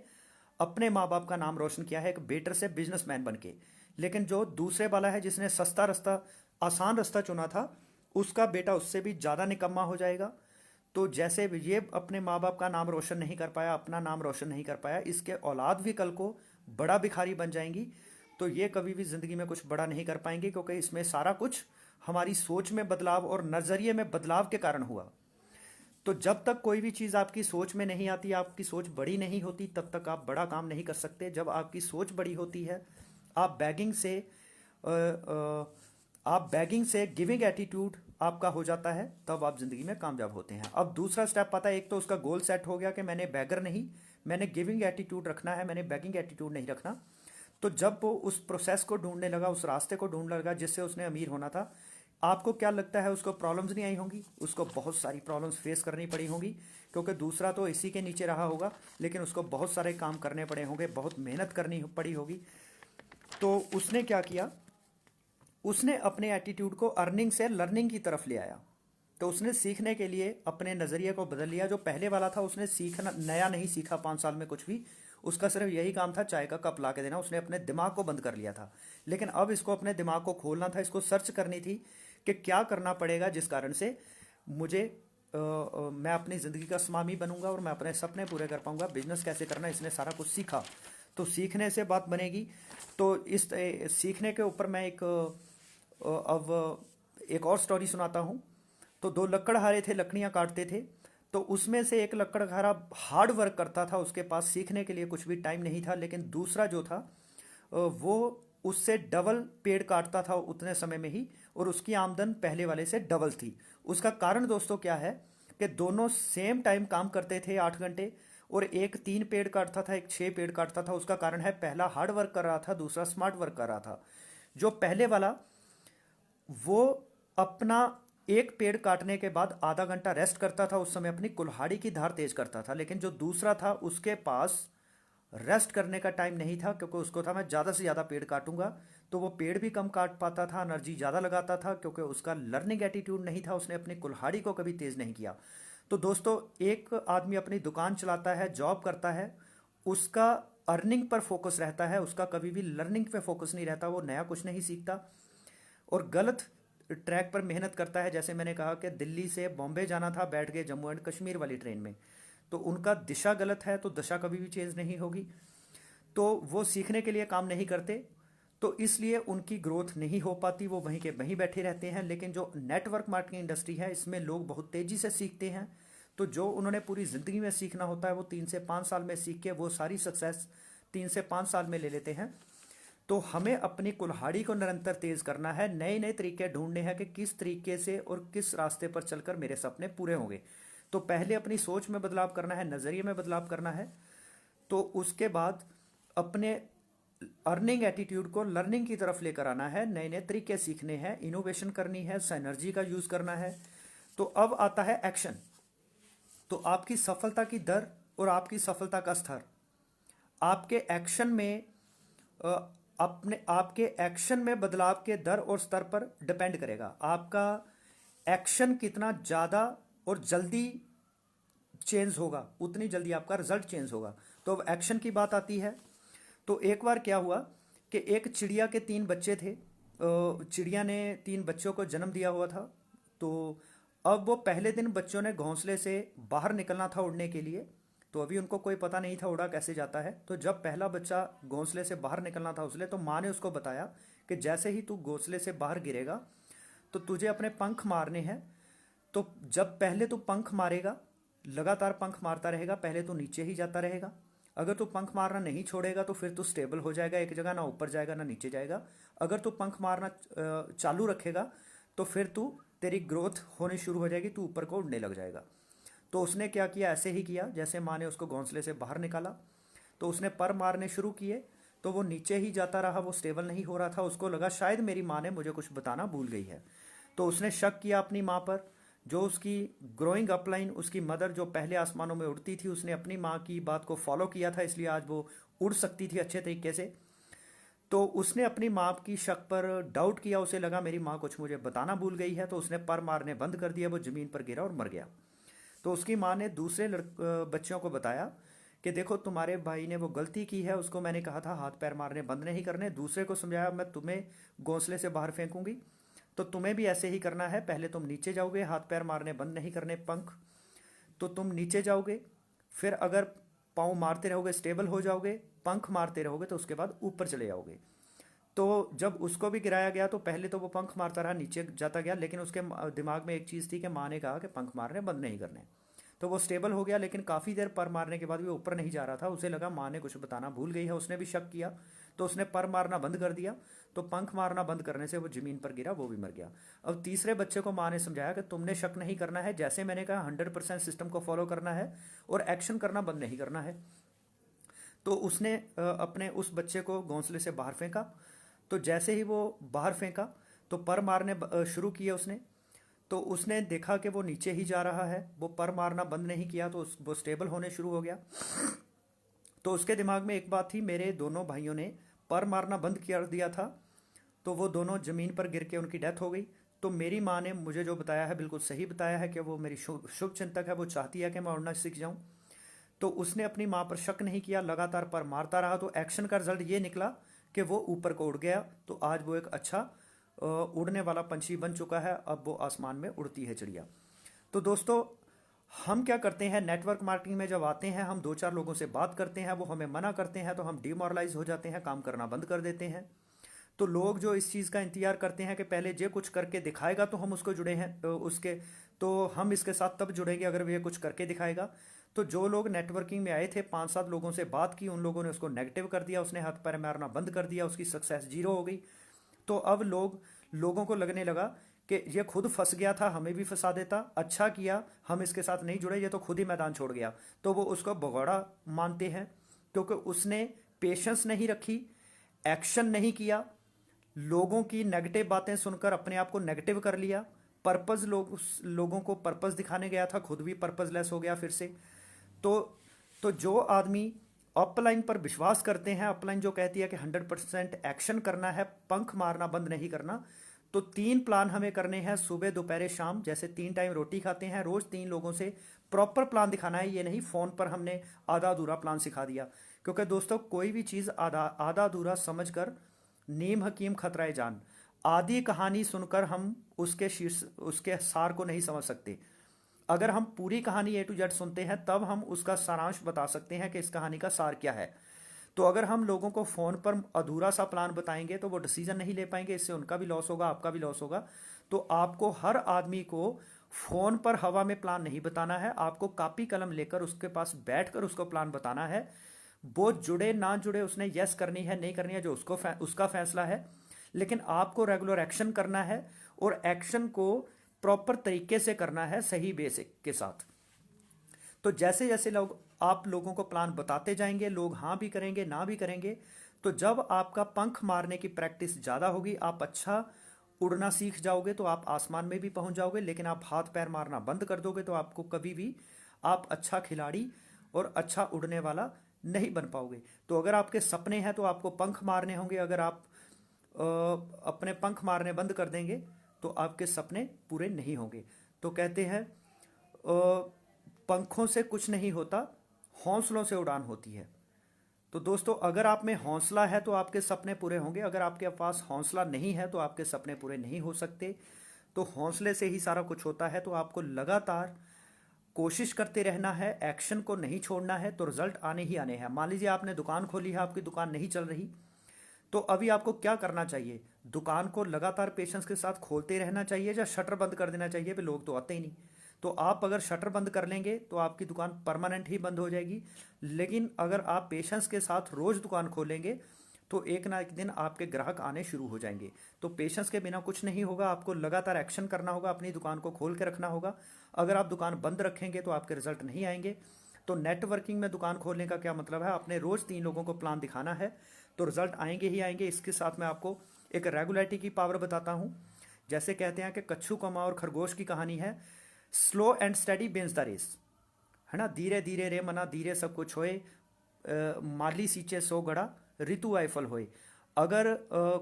अपने माँ बाप का नाम रोशन किया है एक बेटर से बिजनेसमैन बन के। लेकिन जो दूसरे वाला है जिसने सस्ता रास्ता, आसान रास्ता चुना था, उसका बेटा उससे भी ज़्यादा निकम्मा हो जाएगा। तो जैसे ये अपने माँ बाप का नाम रोशन नहीं कर पाया, अपना नाम रोशन नहीं कर पाया, इसके औलाद भी कल को बड़ा भिखारी बन जाएंगी। तो ये कभी भी ज़िंदगी में कुछ बड़ा नहीं कर पाएंगे, क्योंकि इसमें सारा कुछ हमारी सोच में बदलाव और नज़रिए में बदलाव के कारण हुआ। तो जब तक कोई भी चीज़ आपकी सोच में नहीं आती, आपकी सोच बड़ी नहीं होती, तब तक आप बड़ा काम नहीं कर सकते। जब आपकी सोच बड़ी होती है, आप बैगिंग से गिविंग एटीट्यूड आपका हो जाता है, तब आप ज़िंदगी में कामयाब होते हैं। अब दूसरा स्टेप पता है, एक तो उसका गोल सेट हो गया कि मैंने बैगर नहीं, मैंने गिविंग एटीट्यूड रखना है, मैंने बैगिंग एटीट्यूड नहीं रखना। तो जब वो उस प्रोसेस को ढूंढने लगा, उस रास्ते को ढूंढने लगा जिससे उसने अमीर होना था, आपको क्या लगता है उसको प्रॉब्लम्स नहीं आई होंगी? उसको बहुत सारी प्रॉब्लम्स फेस करनी पड़ी होंगी, क्योंकि दूसरा तो इसी के नीचे रहा होगा, लेकिन उसको बहुत सारे काम करने पड़े होंगे, बहुत मेहनत करनी पड़ी होगी। तो उसने क्या किया, उसने अपने एटीट्यूड को अर्निंग से लर्निंग की तरफ ले आया। तो उसने सीखने के लिए अपने नज़रिए को बदल लिया। जो पहले वाला था उसने सीखना नया नहीं सीखा 5 साल में कुछ भी, उसका सिर्फ यही काम था चाय का कप ला के देना, उसने अपने दिमाग को बंद कर लिया था। लेकिन अब इसको अपने दिमाग को खोलना था, इसको सर्च करनी थी कि क्या करना पड़ेगा जिस कारण से मुझे मैं अपनी ज़िंदगी का स्वामी बनूंगा और मैं अपने सपने पूरे कर पाऊंगा। बिजनेस कैसे करना, इसने सारा कुछ सीखा। तो सीखने से बात बनेगी। तो सीखने के ऊपर मैं अब एक और स्टोरी सुनाता हूँ। तो दो लकड़हारे थे, लकड़ियाँ काटते थे। तो उसमें से एक लकड़हारा हार्ड वर्क करता था, उसके पास सीखने के लिए कुछ भी टाइम नहीं था। लेकिन दूसरा जो था वो उससे डबल पेड़ काटता था उतने समय में ही, और उसकी आमदन पहले वाले से डबल थी। उसका कारण दोस्तों क्या है कि दोनों सेम टाइम काम करते थे 8 घंटे, और एक 3 पेड़ काटता था, एक 6 पेड़ काटता था। उसका कारण है पहला हार्ड वर्क कर रहा था, दूसरा स्मार्ट वर्क कर रहा था। जो पहले वाला, वो अपना एक पेड़ काटने के बाद आधा घंटा रेस्ट करता था, उस समय अपनी कुल्हाड़ी की धार तेज करता था। लेकिन जो दूसरा था, उसके पास रेस्ट करने का टाइम नहीं था, क्योंकि उसको था मैं ज़्यादा से ज़्यादा पेड़ काटूंगा। तो वो पेड़ भी कम काट पाता था, एनर्जी ज़्यादा लगाता था, क्योंकि उसका लर्निंग एटीट्यूड नहीं था, उसने अपनी कुल्हाड़ी को कभी तेज़ नहीं किया। तो दोस्तों, एक आदमी अपनी दुकान चलाता है, जॉब करता है, उसका अर्निंग पर फोकस रहता है, उसका कभी भी लर्निंग पे फोकस नहीं रहता, वो नया कुछ नहीं सीखता और गलत ट्रैक पर मेहनत करता है। जैसे मैंने कहा कि दिल्ली से बॉम्बे जाना था, बैठ गए जम्मू एंड कश्मीर वाली ट्रेन में, तो उनका दिशा गलत है, तो दशा कभी भी चेंज नहीं होगी। तो वो सीखने के लिए काम नहीं करते, तो इसलिए उनकी ग्रोथ नहीं हो पाती, वो वहीं के वहीं बैठे रहते हैं। लेकिन जो नेटवर्क मार्केटिंग इंडस्ट्री है, इसमें लोग बहुत तेज़ी से सीखते हैं। तो जो उन्होंने पूरी ज़िंदगी में सीखना होता है, वो 3 से 5 साल में सीख के वो सारी सक्सेस 3 से 5 साल में ले लेते हैं। तो हमें अपनी कुल्हाड़ी को निरंतर तेज करना है, नए नए तरीके ढूंढने हैं कि किस तरीके से और किस रास्ते पर चलकर मेरे सपने पूरे होंगे। तो पहले अपनी सोच में बदलाव करना है, नज़रिए में बदलाव करना है। तो उसके बाद अपने अर्निंग एटीट्यूड को लर्निंग की तरफ लेकर आना है, नए नए तरीके सीखने हैं, इनोवेशन करनी है, सिनर्जी का यूज़ करना है। तो अब आता है एक्शन। तो आपकी सफलता की दर और आपकी सफलता का स्तर आपके एक्शन में अ, अपने आपके एक्शन में बदलाव के दर और स्तर पर डिपेंड करेगा। आपका एक्शन कितना ज़्यादा और जल्दी चेंज होगा, उतनी जल्दी आपका रिजल्ट चेंज होगा। तो अब एक्शन की बात आती है। तो एक बार क्या हुआ कि एक चिड़िया के 3 बच्चे थे। चिड़िया ने 3 बच्चों को जन्म दिया हुआ था। तो अब वो पहले दिन बच्चों ने घोंसले से बाहर निकलना था उड़ने के लिए। तो अभी उनको कोई पता नहीं था उड़ा कैसे जाता है। तो जब पहला बच्चा घोंसले से बाहर निकलना था उसने, तो माँ ने उसको बताया कि जैसे ही तू घोंसले से बाहर गिरेगा तो तुझे अपने पंख मारने हैं। तो जब पहले तू पंख मारेगा, लगातार पंख मारता रहेगा, पहले तो नीचे ही जाता रहेगा। अगर तू पंख मारना नहीं छोड़ेगा तो फिर तू स्टेबल हो जाएगा एक जगह, ना ऊपर जाएगा ना नीचे जाएगा। अगर तू पंख मारना चालू रखेगा तो फिर तू तेरी ग्रोथ होनी शुरू हो जाएगी, तू ऊपर को उड़ने लग जाएगा। तो उसने क्या किया, ऐसे ही किया जैसे माँ ने उसको घोंसले से बाहर निकाला। तो उसने पर मारने शुरू किए, तो वो नीचे ही जाता रहा, वो स्टेबल नहीं हो रहा था। उसको लगा शायद मेरी माँ ने मुझे कुछ बताना भूल गई है। तो उसने शक किया अपनी माँ पर। जो उसकी ग्रोइंग अपलाइन, उसकी मदर जो पहले आसमानों में उड़ती थी, उसने अपनी माँ की बात को फॉलो किया था, इसलिए आज वो उड़ सकती थी अच्छे तरीके से। तो उसने अपनी माँ की शक पर डाउट किया, उसे लगा मेरी माँ कुछ मुझे बताना भूल गई है, तो उसने पर मारने बंद कर दिया, वो ज़मीन पर गिरा और मर गया। तो उसकी माँ ने दूसरे बच्चों को बताया कि देखो तुम्हारे भाई ने वो गलती की है, उसको मैंने कहा था हाथ पैर मारने बंद नहीं करने। दूसरे को समझाया मैं तुम्हें घोंसले से बाहर फेंकूंगी, तो तुम्हें भी ऐसे ही करना है। पहले तुम नीचे जाओगे, हाथ पैर मारने बंद नहीं करने, पंख, तो तुम नीचे जाओगे। फिर अगर पाँव मारते रहोगे स्टेबल हो जाओगे, पंख मारते रहोगे तो उसके बाद ऊपर चले जाओगे। तो जब उसको भी गिराया गया तो पहले तो वो पंख मारता रहा, नीचे जाता गया, लेकिन उसके दिमाग में एक चीज़ थी कि माँ ने कहा कि पंख मारने बंद नहीं करने। तो वो स्टेबल हो गया, लेकिन काफ़ी देर पर मारने के बाद भी वो ऊपर नहीं जा रहा था। उसे लगा माँ ने कुछ बताना भूल गई है, उसने भी शक किया। तो उसने पर मारना बंद कर दिया। तो पंख मारना बंद करने से वो ज़मीन पर गिरा, वो भी मर गया। अब तीसरे बच्चे को माँ ने समझाया कि तुमने शक नहीं करना है, जैसे मैंने कहा 100% सिस्टम को फॉलो करना है और एक्शन करना बंद नहीं करना है। तो उसने अपने उस बच्चे को घोंसले से बाहर फेंका। तो जैसे ही वो बाहर फेंका तो पर मारने शुरू किए उसने। तो उसने देखा कि वो नीचे ही जा रहा है, वो पर मारना बंद नहीं किया, तो वो स्टेबल होने शुरू हो गया। तो उसके दिमाग में एक बात थी, मेरे दोनों भाइयों ने पर मारना बंद कर दिया था, तो वो दोनों ज़मीन पर गिर के उनकी डेथ हो गई। तो मेरी माँ ने मुझे जो बताया है बिल्कुल सही बताया है कि वो मेरी शुभ शुभ चिंतक है, वो चाहती है कि मैं उड़ना सीख जाऊँ। तो उसने अपनी माँ पर शक नहीं किया, लगातार पर मारता रहा। तो एक्शन का रिजल्ट ये निकला कि वो ऊपर को उड़ गया। तो आज वो एक अच्छा उड़ने वाला पंछी बन चुका है, अब वो आसमान में उड़ती है चिड़िया। तो दोस्तों, हम क्या करते हैं नेटवर्क मार्केटिंग में, जब आते हैं हम दो चार लोगों से बात करते हैं, वो हमें मना करते हैं तो हम डिमोरलाइज हो जाते हैं, काम करना बंद कर देते हैं। तो लोग जो इस चीज़ का इंतजार करते हैं कि पहले ये कुछ करके दिखाएगा तो हम उसको जुड़े हैं, उसके तो हम इसके साथ तब जुड़ेंगे अगर ये कुछ करके दिखाएगा। तो जो लोग नेटवर्किंग में आए थे, पांच सात लोगों से बात की, उन लोगों ने उसको नेगेटिव कर दिया, उसने हाथ पैर मारना बंद कर दिया, उसकी सक्सेस जीरो हो गई। तो अब लोगों को लगने लगा कि ये खुद फंस गया था, हमें भी फंसा देता, अच्छा किया हम इसके साथ नहीं जुड़े, ये तो खुद ही मैदान छोड़ गया। तो वो उसको भगोड़ा मानते हैं, क्योंकि उसने पेशेंस नहीं रखी, एक्शन नहीं किया, लोगों की नेगेटिव बातें सुनकर अपने आप को नेगेटिव कर लिया। पर्पस लोगों को पर्पस दिखाने गया था, खुद भी पर्पसलेस हो गया फिर से। तो तो जो आदमी अपलाइन पर विश्वास करते हैं, अपलाइन जो कहती है कि 100% एक्शन करना है, पंख मारना बंद नहीं करना, तो तीन प्लान हमें करने हैं, सुबह दोपहर शाम, जैसे तीन टाइम रोटी खाते हैं, रोज तीन लोगों से प्रॉपर प्लान दिखाना है। ये नहीं फोन पर हमने आधा अधूरा प्लान सिखा दिया, क्योंकि दोस्तों कोई भी चीज़ आधा आधा अधूरा समझकर नीम हकीम खतराए जान। आधी कहानी सुनकर हम उसके सार को नहीं समझ सकते। अगर हम पूरी कहानी ए टू जेड सुनते हैं तब हम उसका सारांश बता सकते हैं कि इस कहानी का सार क्या है। तो अगर हम लोगों को फ़ोन पर अधूरा सा प्लान बताएंगे तो वो डिसीजन नहीं ले पाएंगे, इससे उनका भी लॉस होगा, आपका भी लॉस होगा। तो आपको हर आदमी को फ़ोन पर हवा में प्लान नहीं बताना है, आपको कॉपी कलम लेकर उसके पास बैठकर उसको प्लान बताना है। वो जुड़े ना जुड़े, उसने यस करनी है नहीं करनी है, जो उसका फैसला है। लेकिन आपको रेगुलर एक्शन करना है, और एक्शन को प्रॉपर तरीके से करना है, सही बेसिक के साथ। तो जैसे जैसे आप लोगों को प्लान बताते जाएंगे, लोग हाँ भी करेंगे ना भी करेंगे। तो जब आपका पंख मारने की प्रैक्टिस ज़्यादा होगी, आप अच्छा उड़ना सीख जाओगे, तो आप आसमान में भी पहुंच जाओगे। लेकिन आप हाथ पैर मारना बंद कर दोगे तो आपको कभी भी आप अच्छा खिलाड़ी और अच्छा उड़ने वाला नहीं बन पाओगे। तो अगर आपके सपने हैं तो आपको पंख मारने होंगे। अगर आप अपने पंख मारने बंद कर देंगे तो आपके सपने पूरे नहीं होंगे। तो कहते हैं पंखों से कुछ नहीं होता, हौसलों से उड़ान होती है। तो दोस्तों अगर आप में हौसला है तो आपके सपने पूरे होंगे, अगर आपके पास हौसला नहीं है तो आपके सपने पूरे नहीं हो सकते। तो हौसले से ही सारा कुछ होता है। तो आपको लगातार कोशिश करते रहना है, एक्शन को नहीं छोड़ना है, तो रिजल्ट आने ही आने हैं। मान लीजिए आपने दुकान खोली है, आपकी दुकान नहीं चल रही, तो अभी आपको क्या करना चाहिए? दुकान को लगातार पेशेंस के साथ खोलते रहना चाहिए, या शटर बंद कर देना चाहिए, भी लोग तो आते ही नहीं। तो आप अगर शटर बंद कर लेंगे तो आपकी दुकान परमानेंट ही बंद हो जाएगी। लेकिन अगर आप पेशेंस के साथ रोज दुकान खोलेंगे तो एक ना एक दिन आपके ग्राहक आने शुरू हो जाएंगे। तो पेशेंस के बिना कुछ नहीं होगा, आपको लगातार एक्शन करना होगा, अपनी दुकान को खोल के रखना होगा। अगर आप दुकान बंद रखेंगे तो आपके रिजल्ट नहीं आएंगे। तो नेटवर्किंग में दुकान खोलने का क्या मतलब है? आपने रोज तीन लोगों को प्लान दिखाना है, तो रिजल्ट आएंगे ही आएंगे। इसके साथ मैं आपको एक रेगुलरिटी की पावर बताता हूँ। जैसे कहते हैं कि कच्छू कौवा और खरगोश की कहानी है, slow and steady wins the race, है ना। धीरे धीरे रे मना धीरे सब कुछ होए, माली सींचे सो गड़ा, ऋतु आए फल होए। अगर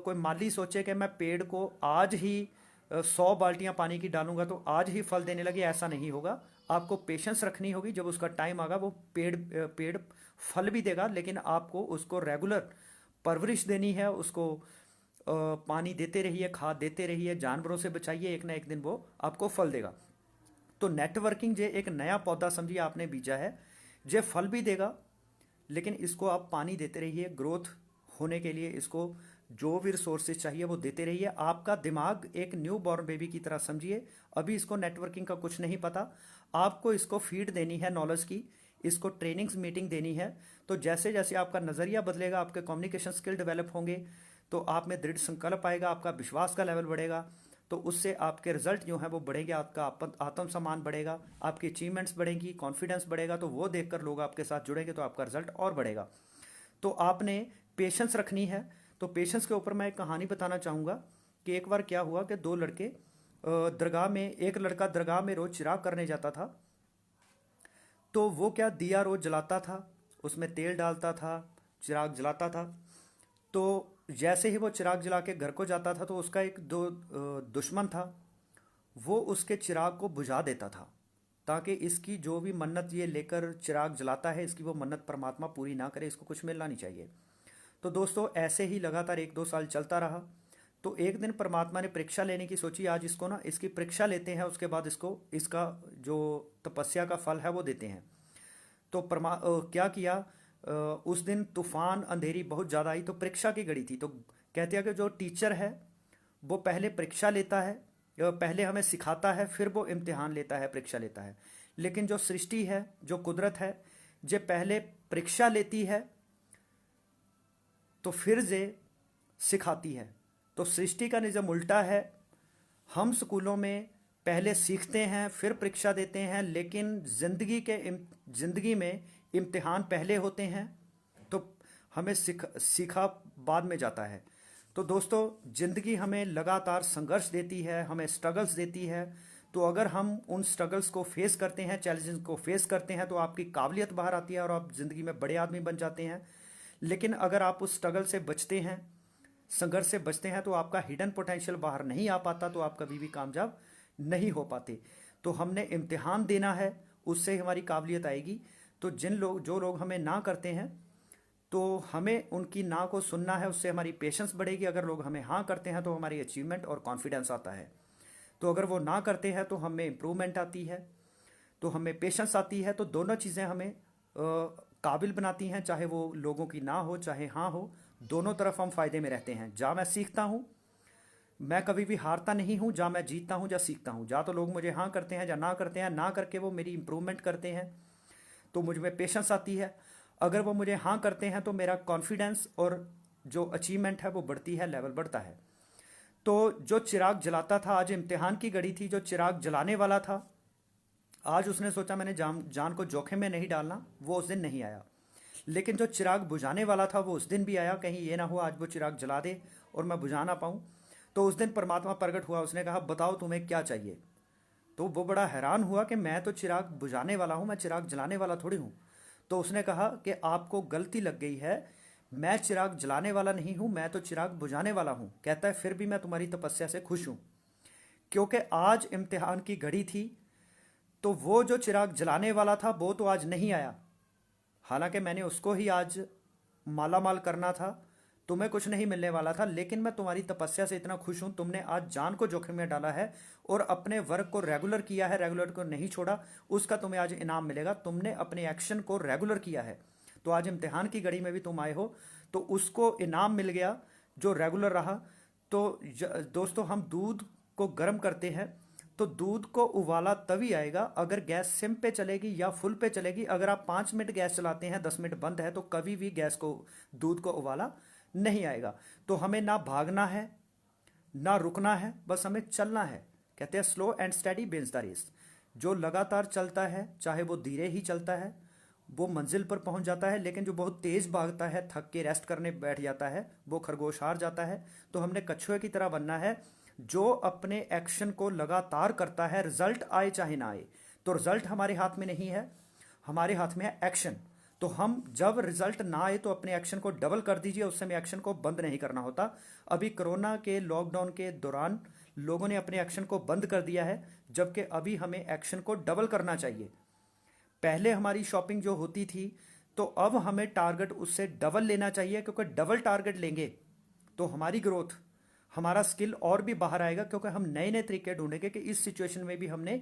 कोई माली सोचे कि मैं पेड़ को आज ही 100 बाल्टियां पानी की डालूंगा तो आज ही फल देने लगे, ऐसा नहीं होगा। आपको पेशेंस रखनी होगी, जब उसका टाइम आएगा वो पेड़ फल भी देगा। लेकिन आपको उसको रेगुलर परवरिश देनी है, उसको पानी देते रहिए, खाद देते रहिए, जानवरों से बचाइए, एक ना एक दिन वो आपको फल देगा। तो नेटवर्किंग जे एक नया पौधा समझिए आपने बीजा है, जे फल भी देगा। लेकिन इसको आप पानी देते रहिए, ग्रोथ होने के लिए इसको जो भी रिसोर्सेज चाहिए वो देते रहिए। आपका दिमाग एक न्यू बॉर्न बेबी की तरह समझिए, अभी इसको नेटवर्किंग का कुछ नहीं पता, आपको इसको फीड देनी है नॉलेज की, इसको ट्रेनिंग्स मीटिंग देनी है। तो जैसे जैसे आपका नज़रिया बदलेगा, आपके कम्युनिकेशन स्किल डेवलप होंगे, तो आप में दृढ़ संकल्प आएगा, आपका विश्वास का लेवल बढ़ेगा। तो उससे आपके रिजल्ट जो हैं वो बढ़ेंगे, आपका आत्मसम्मान बढ़ेगा, आपकी अचीवमेंट्स बढ़ेंगी, कॉन्फिडेंस बढ़ेगा। तो वो देखकर लोग आपके साथ जुड़ेंगे तो आपका रिजल्ट और बढ़ेगा। तो आपने पेशेंस रखनी है। तो पेशेंस के ऊपर मैं एक कहानी बताना चाहूँगा कि एक बार क्या हुआ कि दो लड़के दरगाह में, एक लड़का दरगाह में रोज़ चिराग करने जाता था। तो वो क्या, दिया रोज़ जलाता था, उसमें तेल डालता था, चिराग जलाता था। तो जैसे ही वो चिराग जला के घर को जाता था तो उसका एक दुश्मन था, वो उसके चिराग को बुझा देता था, ताकि इसकी जो भी मन्नत ये लेकर चिराग जलाता है, इसकी वो मन्नत परमात्मा पूरी ना करे, इसको कुछ मिलना नहीं चाहिए। तो दोस्तों ऐसे ही लगातार एक दो साल चलता रहा। तो एक दिन परमात्मा ने परीक्षा लेने की सोची, आज इसको ना इसकी परीक्षा लेते हैं, उसके बाद इसको इसका जो तपस्या का फल है वो देते हैं। तो क्या किया, उस दिन तूफान अंधेरी बहुत ज़्यादा आई, तो परीक्षा की घड़ी थी। तो कहते हैं कि जो टीचर है वो पहले परीक्षा लेता है, पहले हमें सिखाता है, फिर वो इम्तिहान लेता है, परीक्षा लेता है। लेकिन जो सृष्टि है, जो कुदरत है, जे पहले परीक्षा लेती है तो फिर जे सिखाती है। तो सृष्टि का निज़म उल्टा है। हम स्कूलों में पहले सीखते हैं फिर परीक्षा देते हैं, लेकिन ज़िंदगी में इम्तिहान पहले होते हैं, तो हमें सीखा बाद में जाता है। तो दोस्तों, ज़िंदगी हमें लगातार संघर्ष देती है, हमें स्ट्रगल्स देती है। तो अगर हम उन स्ट्रगल्स को फेस करते हैं, चैलेंजेस को फेस करते हैं, तो आपकी काबिलियत बाहर आती है और आप ज़िंदगी में बड़े आदमी बन जाते हैं। लेकिन अगर आप उस स्ट्रगल से बचते हैं, संघर्ष से बचते हैं, तो आपका हिडन पोटेंशियल बाहर नहीं आ पाता, तो आप कभी भी कामयाब नहीं हो पाते। तो हमने इम्तिहान देना है, उससे हमारी काबिलियत आएगी। तो जो लोग हमें ना करते हैं, तो हमें उनकी ना को सुनना है, उससे हमारी पेशेंस बढ़ेगी। अगर लोग हमें हाँ करते हैं तो हमारी अचीवमेंट और कॉन्फिडेंस आता है। तो अगर वो ना करते हैं तो हमें इम्प्रूवमेंट आती है, तो हमें पेशेंस आती है। तो दोनों चीज़ें हमें काबिल बनाती हैं, चाहे वो लोगों की ना हो चाहे हाँ हो, दोनों तरफ हम फायदे में रहते हैं। जहाँ मैं सीखता हूँ, मैं कभी भी हारता नहीं हूँ, जहाँ मैं जीतता हूँ, जहाँ सीखता हूँ। जहाँ तो लोग मुझे हाँ करते हैं, जहाँ ना करते हैं, ना करके वो मेरी इंप्रूवमेंट करते हैं, तो मुझ में पेशेंस आती है। अगर वो मुझे हाँ करते हैं तो मेरा कॉन्फिडेंस और जो अचीवमेंट है वो बढ़ती है, लेवल बढ़ता है। तो जो चिराग जलाता था, आज इम्तिहान की घड़ी थी, जो चिराग जलाने वाला था, आज उसने सोचा मैंने जान को जोखिम में नहीं डालना, वो उस दिन नहीं आया। लेकिन जो चिराग बुझाने वाला था वो उस दिन भी आया। कहीं ये ना हो आज वो चिराग जला दे और मैं बुझा ना पाऊँ। तो उस दिन परमात्मा प्रकट हुआ, उसने कहा बताओ तुम्हें क्या चाहिए। तो वो बड़ा हैरान हुआ कि मैं तो चिराग बुझाने वाला हूँ, मैं चिराग जलाने वाला थोड़ी हूँ। तो उसने कहा कि आपको गलती लग गई है, मैं चिराग जलाने वाला नहीं हूँ, मैं तो चिराग बुझाने वाला हूँ। कहता है फिर भी मैं तुम्हारी तपस्या से खुश हूँ, क्योंकि आज इम्तिहान की घड़ी थी। तो वो जो चिराग जलाने वाला था वो तो आज नहीं आया, हालांकि मैंने उसको ही आज माला माल करना था, तुम्हें कुछ नहीं मिलने वाला था। लेकिन मैं तुम्हारी तपस्या से इतना खुश हूं, तुमने आज जान को जोखिम में डाला है और अपने वर्क को रेगुलर किया है, रेगुलर को नहीं छोड़ा, उसका तुम्हें आज इनाम मिलेगा। तुमने अपने एक्शन को रेगुलर किया है, तो आज इम्तिहान की घड़ी में भी तुम आए हो, तो उसको इनाम मिल गया जो रेगुलर रहा। तो दोस्तों, हम दूध को गर्म करते हैं, तो दूध को उबाला तभी आएगा अगर गैस सिम पे चलेगी या फुल पे चलेगी। अगर आप 5 मिनट गैस चलाते हैं, 10 मिनट बंद है, तो कभी भी गैस को दूध को उबाला नहीं आएगा। तो हमें ना भागना है ना रुकना है, बस हमें चलना है। कहते हैं slow and steady wins the race. जो लगातार चलता है, चाहे वो धीरे ही चलता है, वो मंजिल पर पहुंच जाता है। लेकिन जो बहुत तेज भागता है, थक के रेस्ट करने बैठ जाता है, वो खरगोश हार जाता है। तो हमने कछुए की तरह बनना है, जो अपने एक्शन को लगातार करता है, रिजल्ट आए चाहे ना आए। तो रिजल्ट हमारे हाथ में नहीं है, हमारे हाथ में है एक्शन। तो हम जब रिजल्ट ना आए तो अपने एक्शन को डबल कर दीजिए, उस समय एक्शन को बंद नहीं करना होता। अभी कोरोना के लॉकडाउन के दौरान लोगों ने अपने एक्शन को बंद कर दिया है, जबकि अभी हमें एक्शन को डबल करना चाहिए। पहले हमारी शॉपिंग जो होती थी, तो अब हमें टारगेट उससे डबल लेना चाहिए, क्योंकि डबल टारगेट लेंगे तो हमारी ग्रोथ, हमारा स्किल और भी बाहर आएगा, क्योंकि हम नए नए तरीके ढूंढेंगे कि इस सिचुएशन में भी हमने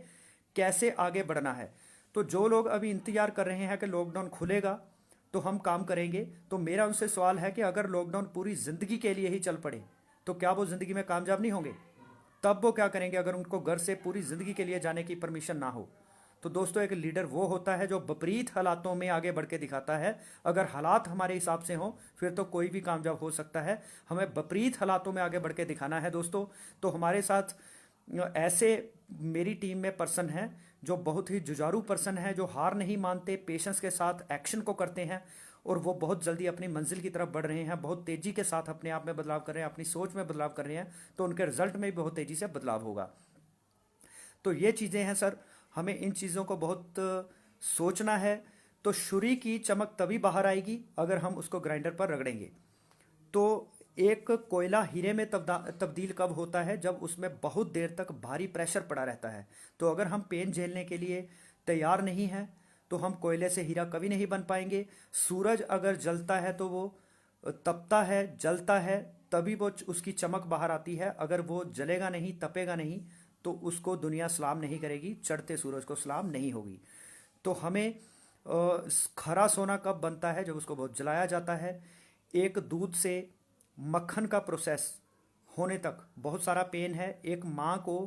कैसे आगे बढ़ना है। तो जो लोग अभी इंतजार कर रहे हैं कि लॉकडाउन खुलेगा तो हम काम करेंगे, तो मेरा उनसे सवाल है कि अगर लॉकडाउन पूरी ज़िंदगी के लिए ही चल पड़े तो क्या वो ज़िंदगी में कामयाब नहीं होंगे? तब वो क्या करेंगे अगर उनको घर से पूरी ज़िंदगी के लिए जाने की परमिशन ना हो? तो दोस्तों, एक लीडर वो होता है जो विपरीत हालातों में आगे बढ़ के दिखाता है। अगर हालात हमारे हिसाब से हों फिर तो कोई भी कामयाब हो सकता है, हमें विपरीत हालातों में आगे बढ़ के दिखाना है दोस्तों। तो हमारे साथ ऐसे मेरी टीम में पर्सन हैं जो बहुत ही जुझारू पर्सन हैं, जो हार नहीं मानते, पेशेंस के साथ एक्शन को करते हैं, और वो बहुत जल्दी अपनी मंजिल की तरफ बढ़ रहे हैं, बहुत तेज़ी के साथ अपने आप में बदलाव कर रहे हैं, अपनी सोच में बदलाव कर रहे हैं। तो उनके रिजल्ट में भी बहुत तेज़ी से बदलाव होगा। तो ये चीज़ें हैं सर, हमें इन चीज़ों को बहुत सोचना है। तो छुरी की चमक तभी बाहर आएगी अगर हम उसको ग्राइंडर पर रगड़ेंगे। तो एक कोयला हीरे में तब्दील कब होता है? जब उसमें बहुत देर तक भारी प्रेशर पड़ा रहता है। तो अगर हम पेन झेलने के लिए तैयार नहीं हैं तो हम कोयले से हीरा कभी नहीं बन पाएंगे। सूरज अगर जलता है तो वो तपता है, जलता है, तभी वो उसकी चमक बाहर आती है। अगर वो जलेगा नहीं, तपेगा नहीं, तो उसको दुनिया सलाम नहीं करेगी, चढ़ते सूरज को सलाम नहीं होगी। तो हमें खरा सोना कब बनता है? जब उसको बहुत जलाया जाता है। एक दूध से मक्खन का प्रोसेस होने तक बहुत सारा पेन है। एक माँ को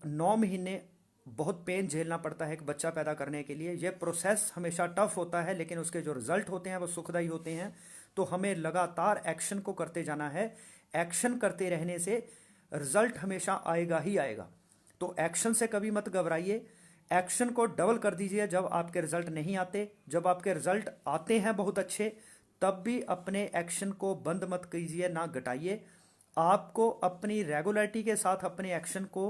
9 महीने बहुत पेन झेलना पड़ता है एक बच्चा पैदा करने के लिए। यह प्रोसेस हमेशा टफ होता है, लेकिन उसके जो रिजल्ट होते हैं वो सुखदायी होते हैं। तो हमें लगातार एक्शन को करते जाना है। एक्शन करते रहने से रिजल्ट हमेशा आएगा ही आएगा। तो एक्शन से कभी मत घबराइए। एक्शन को डबल कर दीजिए जब आपके रिजल्ट नहीं आते। जब आपके रिजल्ट आते हैं बहुत अच्छे, तब भी अपने एक्शन को बंद मत कीजिए, ना घटाइए। आपको अपनी रेगुलरिटी के साथ अपने एक्शन को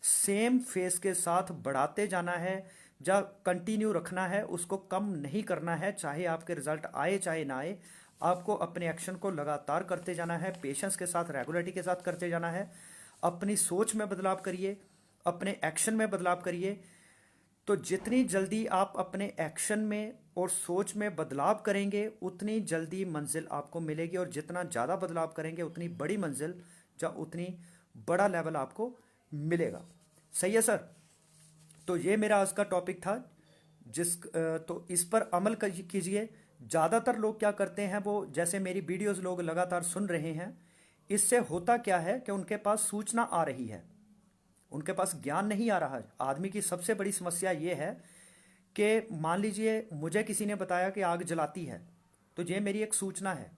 सेम फेस के साथ बढ़ाते जाना है, जब कंटिन्यू रखना है, उसको कम नहीं करना है। चाहे आपके रिजल्ट आए चाहे ना आए, आपको अपने एक्शन को लगातार करते जाना है, पेशेंस के साथ, रेगुलरिटी के साथ करते जाना है। अपनी सोच में बदलाव करिए, अपने एक्शन में बदलाव करिए। तो जितनी जल्दी आप अपने एक्शन में और सोच में बदलाव करेंगे, उतनी जल्दी मंजिल आपको मिलेगी। और जितना ज़्यादा बदलाव करेंगे, उतनी बड़ी मंजिल या उतनी बड़ा लेवल आपको मिलेगा। सही है सर? तो ये मेरा आज का टॉपिक था। तो इस पर अमल कीजिए। ज़्यादातर लोग क्या करते हैं, वो जैसे मेरी वीडियोस लोग लगातार सुन रहे हैं, इससे होता क्या है कि उनके पास सूचना आ रही है, उनके पास ज्ञान नहीं आ रहा है। आदमी की सबसे बड़ी समस्या ये है कि मान लीजिए मुझे किसी ने बताया कि आग जलाती है, तो ये मेरी एक सूचना है,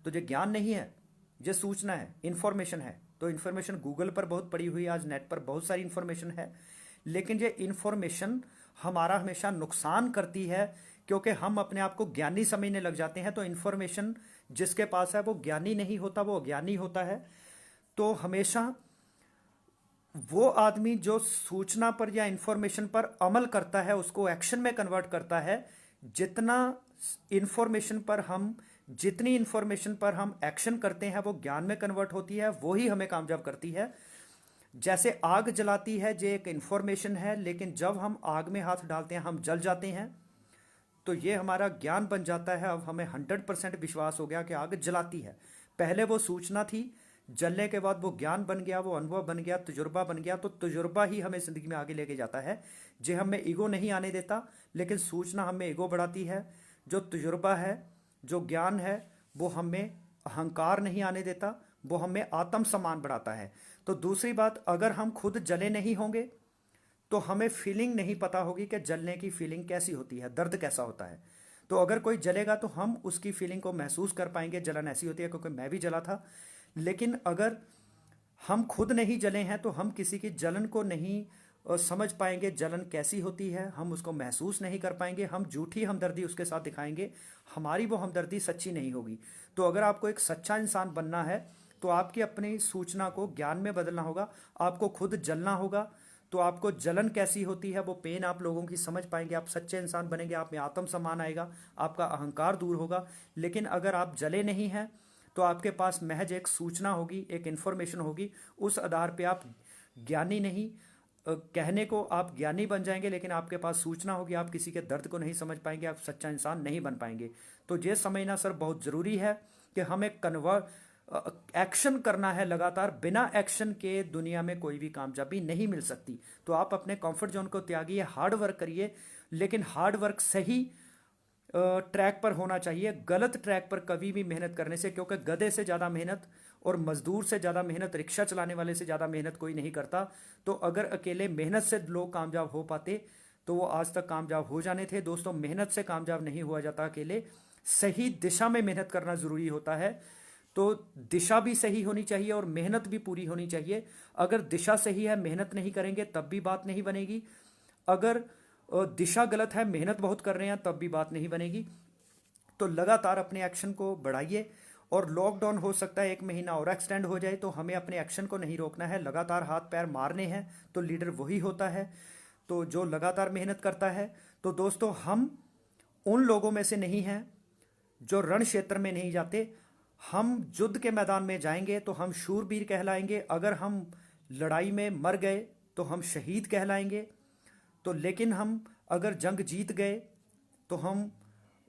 तो ये ज्ञान नहीं है, ये सूचना है, इन्फॉर्मेशन है। तो इन्फॉर्मेशन गूगल पर बहुत पड़ी हुई है, आज नेट पर बहुत सारी इन्फॉर्मेशन है, लेकिन ये इन्फॉर्मेशन हमारा हमेशा नुकसान करती है, क्योंकि हम अपने आप को ज्ञानी समझने लग जाते हैं। तो इन्फॉर्मेशन जिसके पास है वो ज्ञानी नहीं होता, वो अज्ञानी होता है। तो हमेशा वो आदमी जो सूचना पर या इंफॉर्मेशन पर अमल करता है, उसको एक्शन में कन्वर्ट करता है। जितना इंफॉर्मेशन पर हम जितनी इंफॉर्मेशन पर हम एक्शन करते हैं, वो ज्ञान में कन्वर्ट होती है, वो ही हमें कामयाब करती है। जैसे आग जलाती है, ये एक इंफॉर्मेशन है, लेकिन जब हम आग में हाथ डालते हैं, हम जल जाते हैं। तो ये हमारा ज्ञान बन जाता है। अब हमें 100% विश्वास हो गया कि आग जलाती है। पहले वो सूचना थी, जलने के बाद वो ज्ञान बन गया, वो अनुभव बन गया, तजुर्बा बन गया। तो तजुर्बा ही हमें जिंदगी में आगे लेके जाता है। जो हमें ईगो नहीं आने देता, लेकिन सूचना हमें ईगो बढ़ाती है। जो तजुर्बा है, जो ज्ञान है, वो हमें अहंकार नहीं आने देता, वो हमें आत्म सम्मान बढ़ाता है। तो दूसरी बात, अगर हम खुद जले नहीं होंगे, तो हमें फीलिंग नहीं पता होगी कि जलने की फीलिंग कैसी होती है, दर्द कैसा होता है। तो अगर कोई जलेगा तो हम उसकी फीलिंग को महसूस कर पाएंगे। जलन ऐसी होती है, क्योंकि मैं भी जला था। लेकिन अगर हम खुद नहीं जले हैं, तो हम किसी की जलन को नहीं समझ पाएंगे। जलन कैसी होती है हम उसको महसूस नहीं कर पाएंगे। हम झूठी हमदर्दी उसके साथ दिखाएंगे, हमारी वो हमदर्दी सच्ची नहीं होगी। तो अगर आपको एक सच्चा इंसान बनना है, तो आपकी अपनी सूचना को ज्ञान में बदलना होगा। आपको खुद जलना होगा, तो आपको जलन कैसी होती है, वो पेन आप लोगों की समझ पाएंगे। आप सच्चे इंसान बनेंगे, आप में आत्मसम्मान आएगा, आपका अहंकार दूर होगा। लेकिन अगर आप जले नहीं हैं, तो आपके पास महज एक सूचना होगी, एक इन्फॉर्मेशन होगी। उस आधार पे आप ज्ञानी नहीं, कहने को आप ज्ञानी बन जाएंगे, लेकिन आपके पास सूचना होगी, आप किसी के दर्द को नहीं समझ पाएंगे, आप सच्चा इंसान नहीं बन पाएंगे। तो ये समझना सर बहुत ज़रूरी है कि हमें एक्शन करना है लगातार। बिना एक्शन के दुनिया में कोई भी कामयाबी नहीं मिल सकती। तो आप अपने कंफर्ट जोन को त्यागिए, हार्ड वर्क करिए, लेकिन हार्ड वर्क सही ट्रैक पर होना चाहिए। गलत ट्रैक पर कभी भी मेहनत करने से, क्योंकि गधे से ज़्यादा मेहनत और मजदूर से ज़्यादा मेहनत, रिक्शा चलाने वाले से ज़्यादा मेहनत कोई नहीं करता। तो अगर अकेले मेहनत से लोग कामयाब हो पाते, तो वो आज तक कामयाब हो जाने थे। दोस्तों, मेहनत से कामयाब नहीं हुआ जाता अकेले, सही दिशा में मेहनत करना ज़रूरी होता है। तो दिशा भी सही होनी चाहिए और मेहनत भी पूरी होनी चाहिए। अगर दिशा सही है, मेहनत नहीं करेंगे, तब भी बात नहीं बनेगी। अगर दिशा गलत है, मेहनत बहुत कर रहे हैं, तब भी बात नहीं बनेगी। तो लगातार अपने एक्शन को बढ़ाइए। और लॉकडाउन हो सकता है 1 महीना और एक्सटेंड हो जाए, तो हमें अपने एक्शन को नहीं रोकना है, लगातार हाथ पैर मारने हैं। तो लीडर वही होता है तो जो लगातार मेहनत करता है। तो दोस्तों, हम उन लोगों में से नहीं हैं जो रण क्षेत्र में नहीं जाते। हम युद्ध के मैदान में जाएंगे तो हम शूरवीर कहलाएंगे। अगर हम लड़ाई में मर गए तो हम शहीद कहलाएंगे। तो लेकिन हम अगर जंग जीत गए, तो हम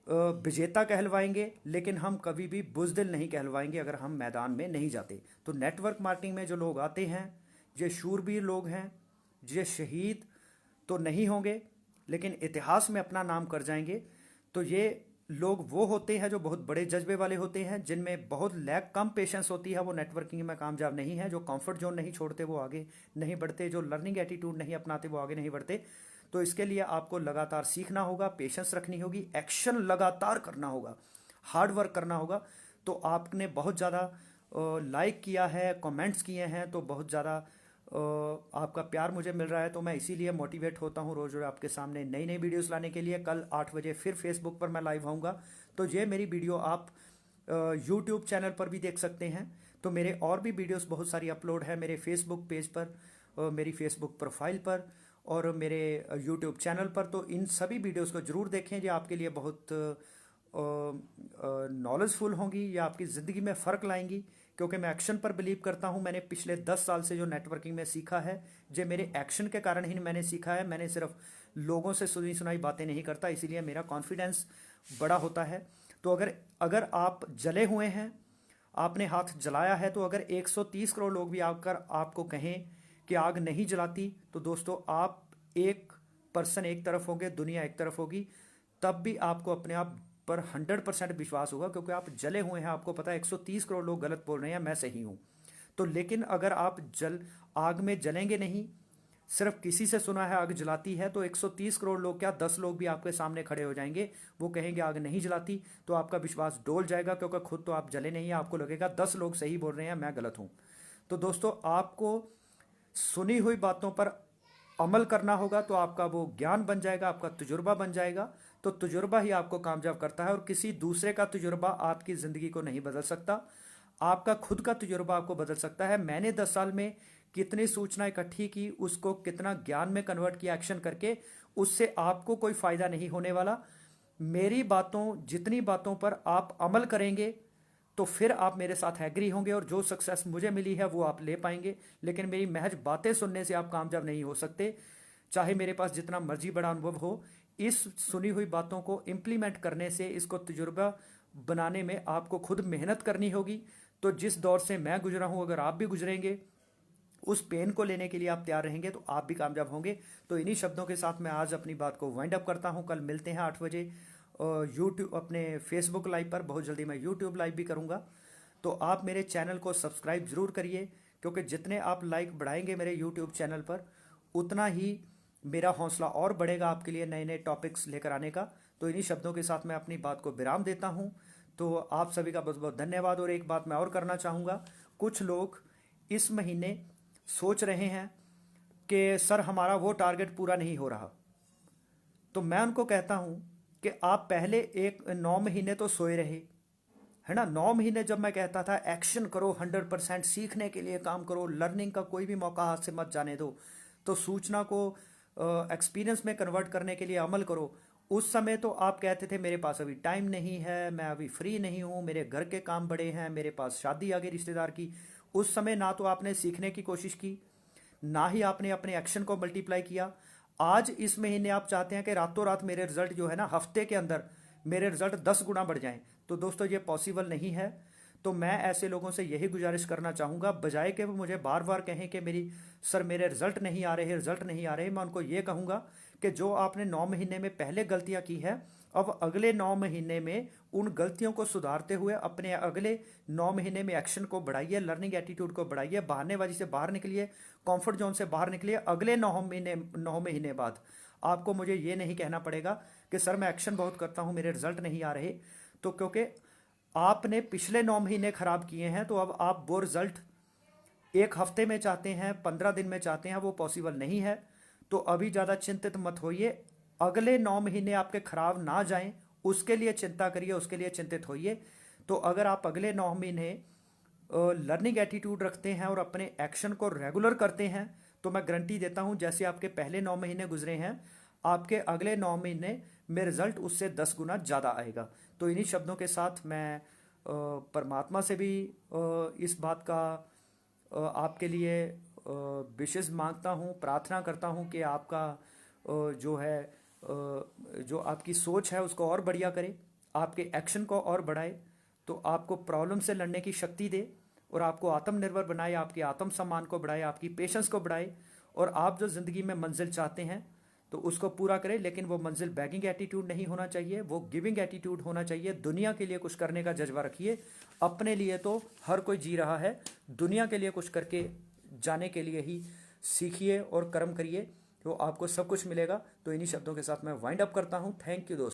विजेता कहलवाएंगे, लेकिन हम कभी भी बुज़दिल नहीं कहलवाएंगे अगर हम मैदान में नहीं जाते। तो नेटवर्क मार्केटिंग में जो लोग आते हैं, ये शूरवीर लोग हैं, ये शहीद तो नहीं होंगे लेकिन इतिहास में अपना नाम कर जाएंगे। तो ये लोग वो होते हैं जो बहुत बड़े जज्बे वाले होते हैं, जिनमें बहुत कम पेशेंस होती है, वो नेटवर्किंग में कामयाब नहीं है। जो कंफर्ट जोन नहीं छोड़ते वो आगे नहीं बढ़ते, जो लर्निंग एटीट्यूड नहीं अपनाते वो आगे नहीं बढ़ते। तो इसके लिए आपको लगातार सीखना होगा, पेशेंस रखनी होगी, एक्शन लगातार करना होगा, हार्ड वर्क करना होगा। तो आपने बहुत ज़्यादा लाइक किया है, कमेंट्स किए हैं, तो बहुत ज़्यादा आपका प्यार मुझे मिल रहा है, तो मैं इसीलिए मोटिवेट होता हूँ रोज़ रोज़ आपके सामने नई नई वीडियोस लाने के लिए। कल 8 बजे फिर फेसबुक पर मैं लाइव आऊँगा। तो ये मेरी वीडियो आप यूट्यूब चैनल पर भी देख सकते हैं। तो मेरे और भी वीडियोस बहुत सारी अपलोड है मेरे फेसबुक पेज पर, मेरी फेसबुक प्रोफाइल पर और मेरे यूट्यूब चैनल पर। तो इन सभी वीडियोस को ज़रूर देखें, जो आपके लिए बहुत नॉलेजफुल होंगी या आपकी ज़िंदगी में फ़र्क लाएंगी, क्योंकि मैं एक्शन पर बिलीव करता हूँ। मैंने पिछले 10 साल से जो नेटवर्किंग में सीखा है, जो मेरे एक्शन के कारण ही मैंने सीखा है। मैंने सिर्फ लोगों से सुनी सुनाई बातें नहीं करता, इसीलिए मेरा कॉन्फिडेंस बड़ा होता है। तो अगर अगर आप जले हुए हैं, आपने हाथ जलाया है, तो अगर 130 करोड़ लोग भी आकर आपको कहें कि आग नहीं जलाती, तो दोस्तों आप एक पर्सन एक तरफ होंगे, दुनिया एक तरफ होगी, तब भी आपको अपने आप पर 100% विश्वास होगा, क्योंकि आप जले हुए हैं। आपको पता है 130 करोड़ लोग गलत बोल रहे हैं, मैं सही हूँ। तो लेकिन अगर आप आग में जलेंगे नहीं, सिर्फ किसी से सुना है आग जलाती है, तो 130 करोड़ लोग क्या 10 लोग भी आपके सामने खड़े हो जाएंगे, वो कहेंगे आग नहीं जलाती, तो आपका विश्वास डोल जाएगा, क्योंकि खुद तो आप जले नहीं है। आपको लगेगा 10 लोग सही बोल रहे हैं, मैं गलत हूँ। तो दोस्तों, आपको सुनी हुई बातों पर अमल करना होगा, तो आपका वो ज्ञान बन जाएगा, आपका तजुर्बा बन जाएगा। तो तजुर्बा ही आपको कामयाब करता है, और किसी दूसरे का तजुर्बा आपकी ज़िंदगी को नहीं बदल सकता। आपका खुद का तजुर्बा आपको बदल सकता है। मैंने 10 साल में कितनी सूचना इकट्ठी की, उसको कितना ज्ञान में कन्वर्ट किया एक्शन करके, उससे आपको कोई फ़ायदा नहीं होने वाला। मेरी बातों, जितनी बातों पर आप अमल करेंगे, तो फिर आप मेरे साथ एग्री होंगे, और जो सक्सेस मुझे मिली है वो आप ले पाएंगे। लेकिन मेरी महज बातें सुनने से आप कामयाब नहीं हो सकते, चाहे मेरे पास जितना मर्जी बड़ा अनुभव हो। इस सुनी हुई बातों को इम्प्लीमेंट करने से, इसको तजुर्बा बनाने में आपको खुद मेहनत करनी होगी। तो जिस दौर से मैं गुजरा हूँ, अगर आप भी गुजरेंगे, उस पेन को लेने के लिए आप तैयार रहेंगे, तो आप भी कामयाब होंगे। तो इन्हीं शब्दों के साथ मैं आज अपनी बात को वाइंड अप करता हूँ। कल मिलते हैं 8 बजे यूट्यूब, अपने फेसबुक लाइव पर। बहुत जल्दी मैं यूट्यूब लाइव भी करूँगा। तो आप मेरे चैनल को सब्सक्राइब ज़रूर करिए, क्योंकि जितने आप लाइक बढ़ाएंगे मेरे यूट्यूब चैनल पर, उतना ही मेरा हौसला और बढ़ेगा आपके लिए नए नए टॉपिक्स लेकर आने का। तो इन्हीं शब्दों के साथ मैं अपनी बात को विराम देता हूँ। तो आप सभी का बहुत बहुत धन्यवाद। और एक बात मैं और करना चाहूँगा, कुछ लोग इस महीने सोच रहे हैं कि सर हमारा वो टारगेट पूरा नहीं हो रहा, तो मैं उनको कहता हूँ कि आप पहले एक 9 महीने तो सोए रहे, है ना। 9 महीने जब मैं कहता था एक्शन करो, 100% सीखने के लिए काम करो, लर्निंग का कोई भी मौका हाथ से मत जाने दो, तो सूचना को एक्सपीरियंस में कन्वर्ट करने के लिए अमल करो। उस समय तो आप कहते थे मेरे पास अभी टाइम नहीं है, मैं अभी फ्री नहीं हूँ, मेरे घर के काम बड़े हैं, मेरे पास शादी आ गई रिश्तेदार की। उस समय ना तो आपने सीखने की कोशिश की, ना ही आपने अपने एक्शन को मल्टीप्लाई किया। आज इस महीने आप चाहते हैं कि रातों रात मेरे रिजल्ट जो है ना, हफ्ते के अंदर मेरे रिजल्ट 10 गुना बढ़ जाएं। तो दोस्तों, ये पॉसिबल नहीं है। तो मैं ऐसे लोगों से यही गुजारिश करना चाहूँगा, बजाय कि वो मुझे बार बार कहें कि सर मेरे रिजल्ट नहीं आ रहे, रिजल्ट नहीं आ रहे, मैं उनको ये कहूँगा कि जो आपने 9 महीने में पहले गलतियाँ की है, अब अगले 9 महीने में उन गलतियों को सुधारते हुए अपने अगले 9 महीने में एक्शन को बढ़ाइए, लर्निंग एटीट्यूड को बढ़ाइए, बहानेबाजी से बाहर निकलिए, कंफर्ट जोन से बाहर निकलिए। अगले 9 महीने बाद आपको मुझे ये नहीं कहना पड़ेगा कि सर मैं एक्शन बहुत करता हूँ, मेरे रिजल्ट नहीं आ रहे। तो क्योंकि आपने पिछले 9 महीने खराब किए हैं, तो अब आप वो रिजल्ट एक हफ्ते में चाहते हैं, 15 दिन में चाहते हैं, वो पॉसिबल नहीं है। तो अभी ज़्यादा चिंतित मत होइए, अगले 9 महीने आपके खराब ना जाएं, उसके लिए चिंता करिए, उसके लिए चिंतित होइए। तो अगर आप अगले 9 महीने लर्निंग एटीट्यूड रखते हैं और अपने एक्शन को रेगुलर करते हैं, तो मैं गारंटी देता हूं, जैसे आपके पहले 9 महीने गुजरे हैं, आपके अगले 9 महीने में रिजल्ट उससे 10 गुना ज़्यादा आएगा। तो इन्हीं शब्दों के साथ मैं परमात्मा से भी इस बात का आपके लिए विशेष मांगता हूँ, प्रार्थना करता हूँ कि आपका जो है जो आपकी सोच है उसको और बढ़िया करे, आपके एक्शन को और बढ़ाए, तो आपको प्रॉब्लम से लड़ने की शक्ति दे और आपको आत्मनिर्भर बनाए, आपके आत्मसम्मान को बढ़ाए, आपकी पेशेंस को बढ़ाए, और आप जो ज़िंदगी में मंजिल चाहते हैं तो उसको पूरा करें। लेकिन वो मंजिल बैगिंग एटीट्यूड नहीं होना चाहिए, वो गिविंग एटीट्यूड होना चाहिए। दुनिया के लिए कुछ करने का जज्बा रखिए। अपने लिए तो हर कोई जी रहा है, दुनिया के लिए कुछ करके जाने के लिए ही सीखिए और कर्म करिए, तो आपको सब कुछ मिलेगा। तो इन्हीं शब्दों के साथ मैं वाइंड अप करता हूँ। थैंक यू दोस्तों।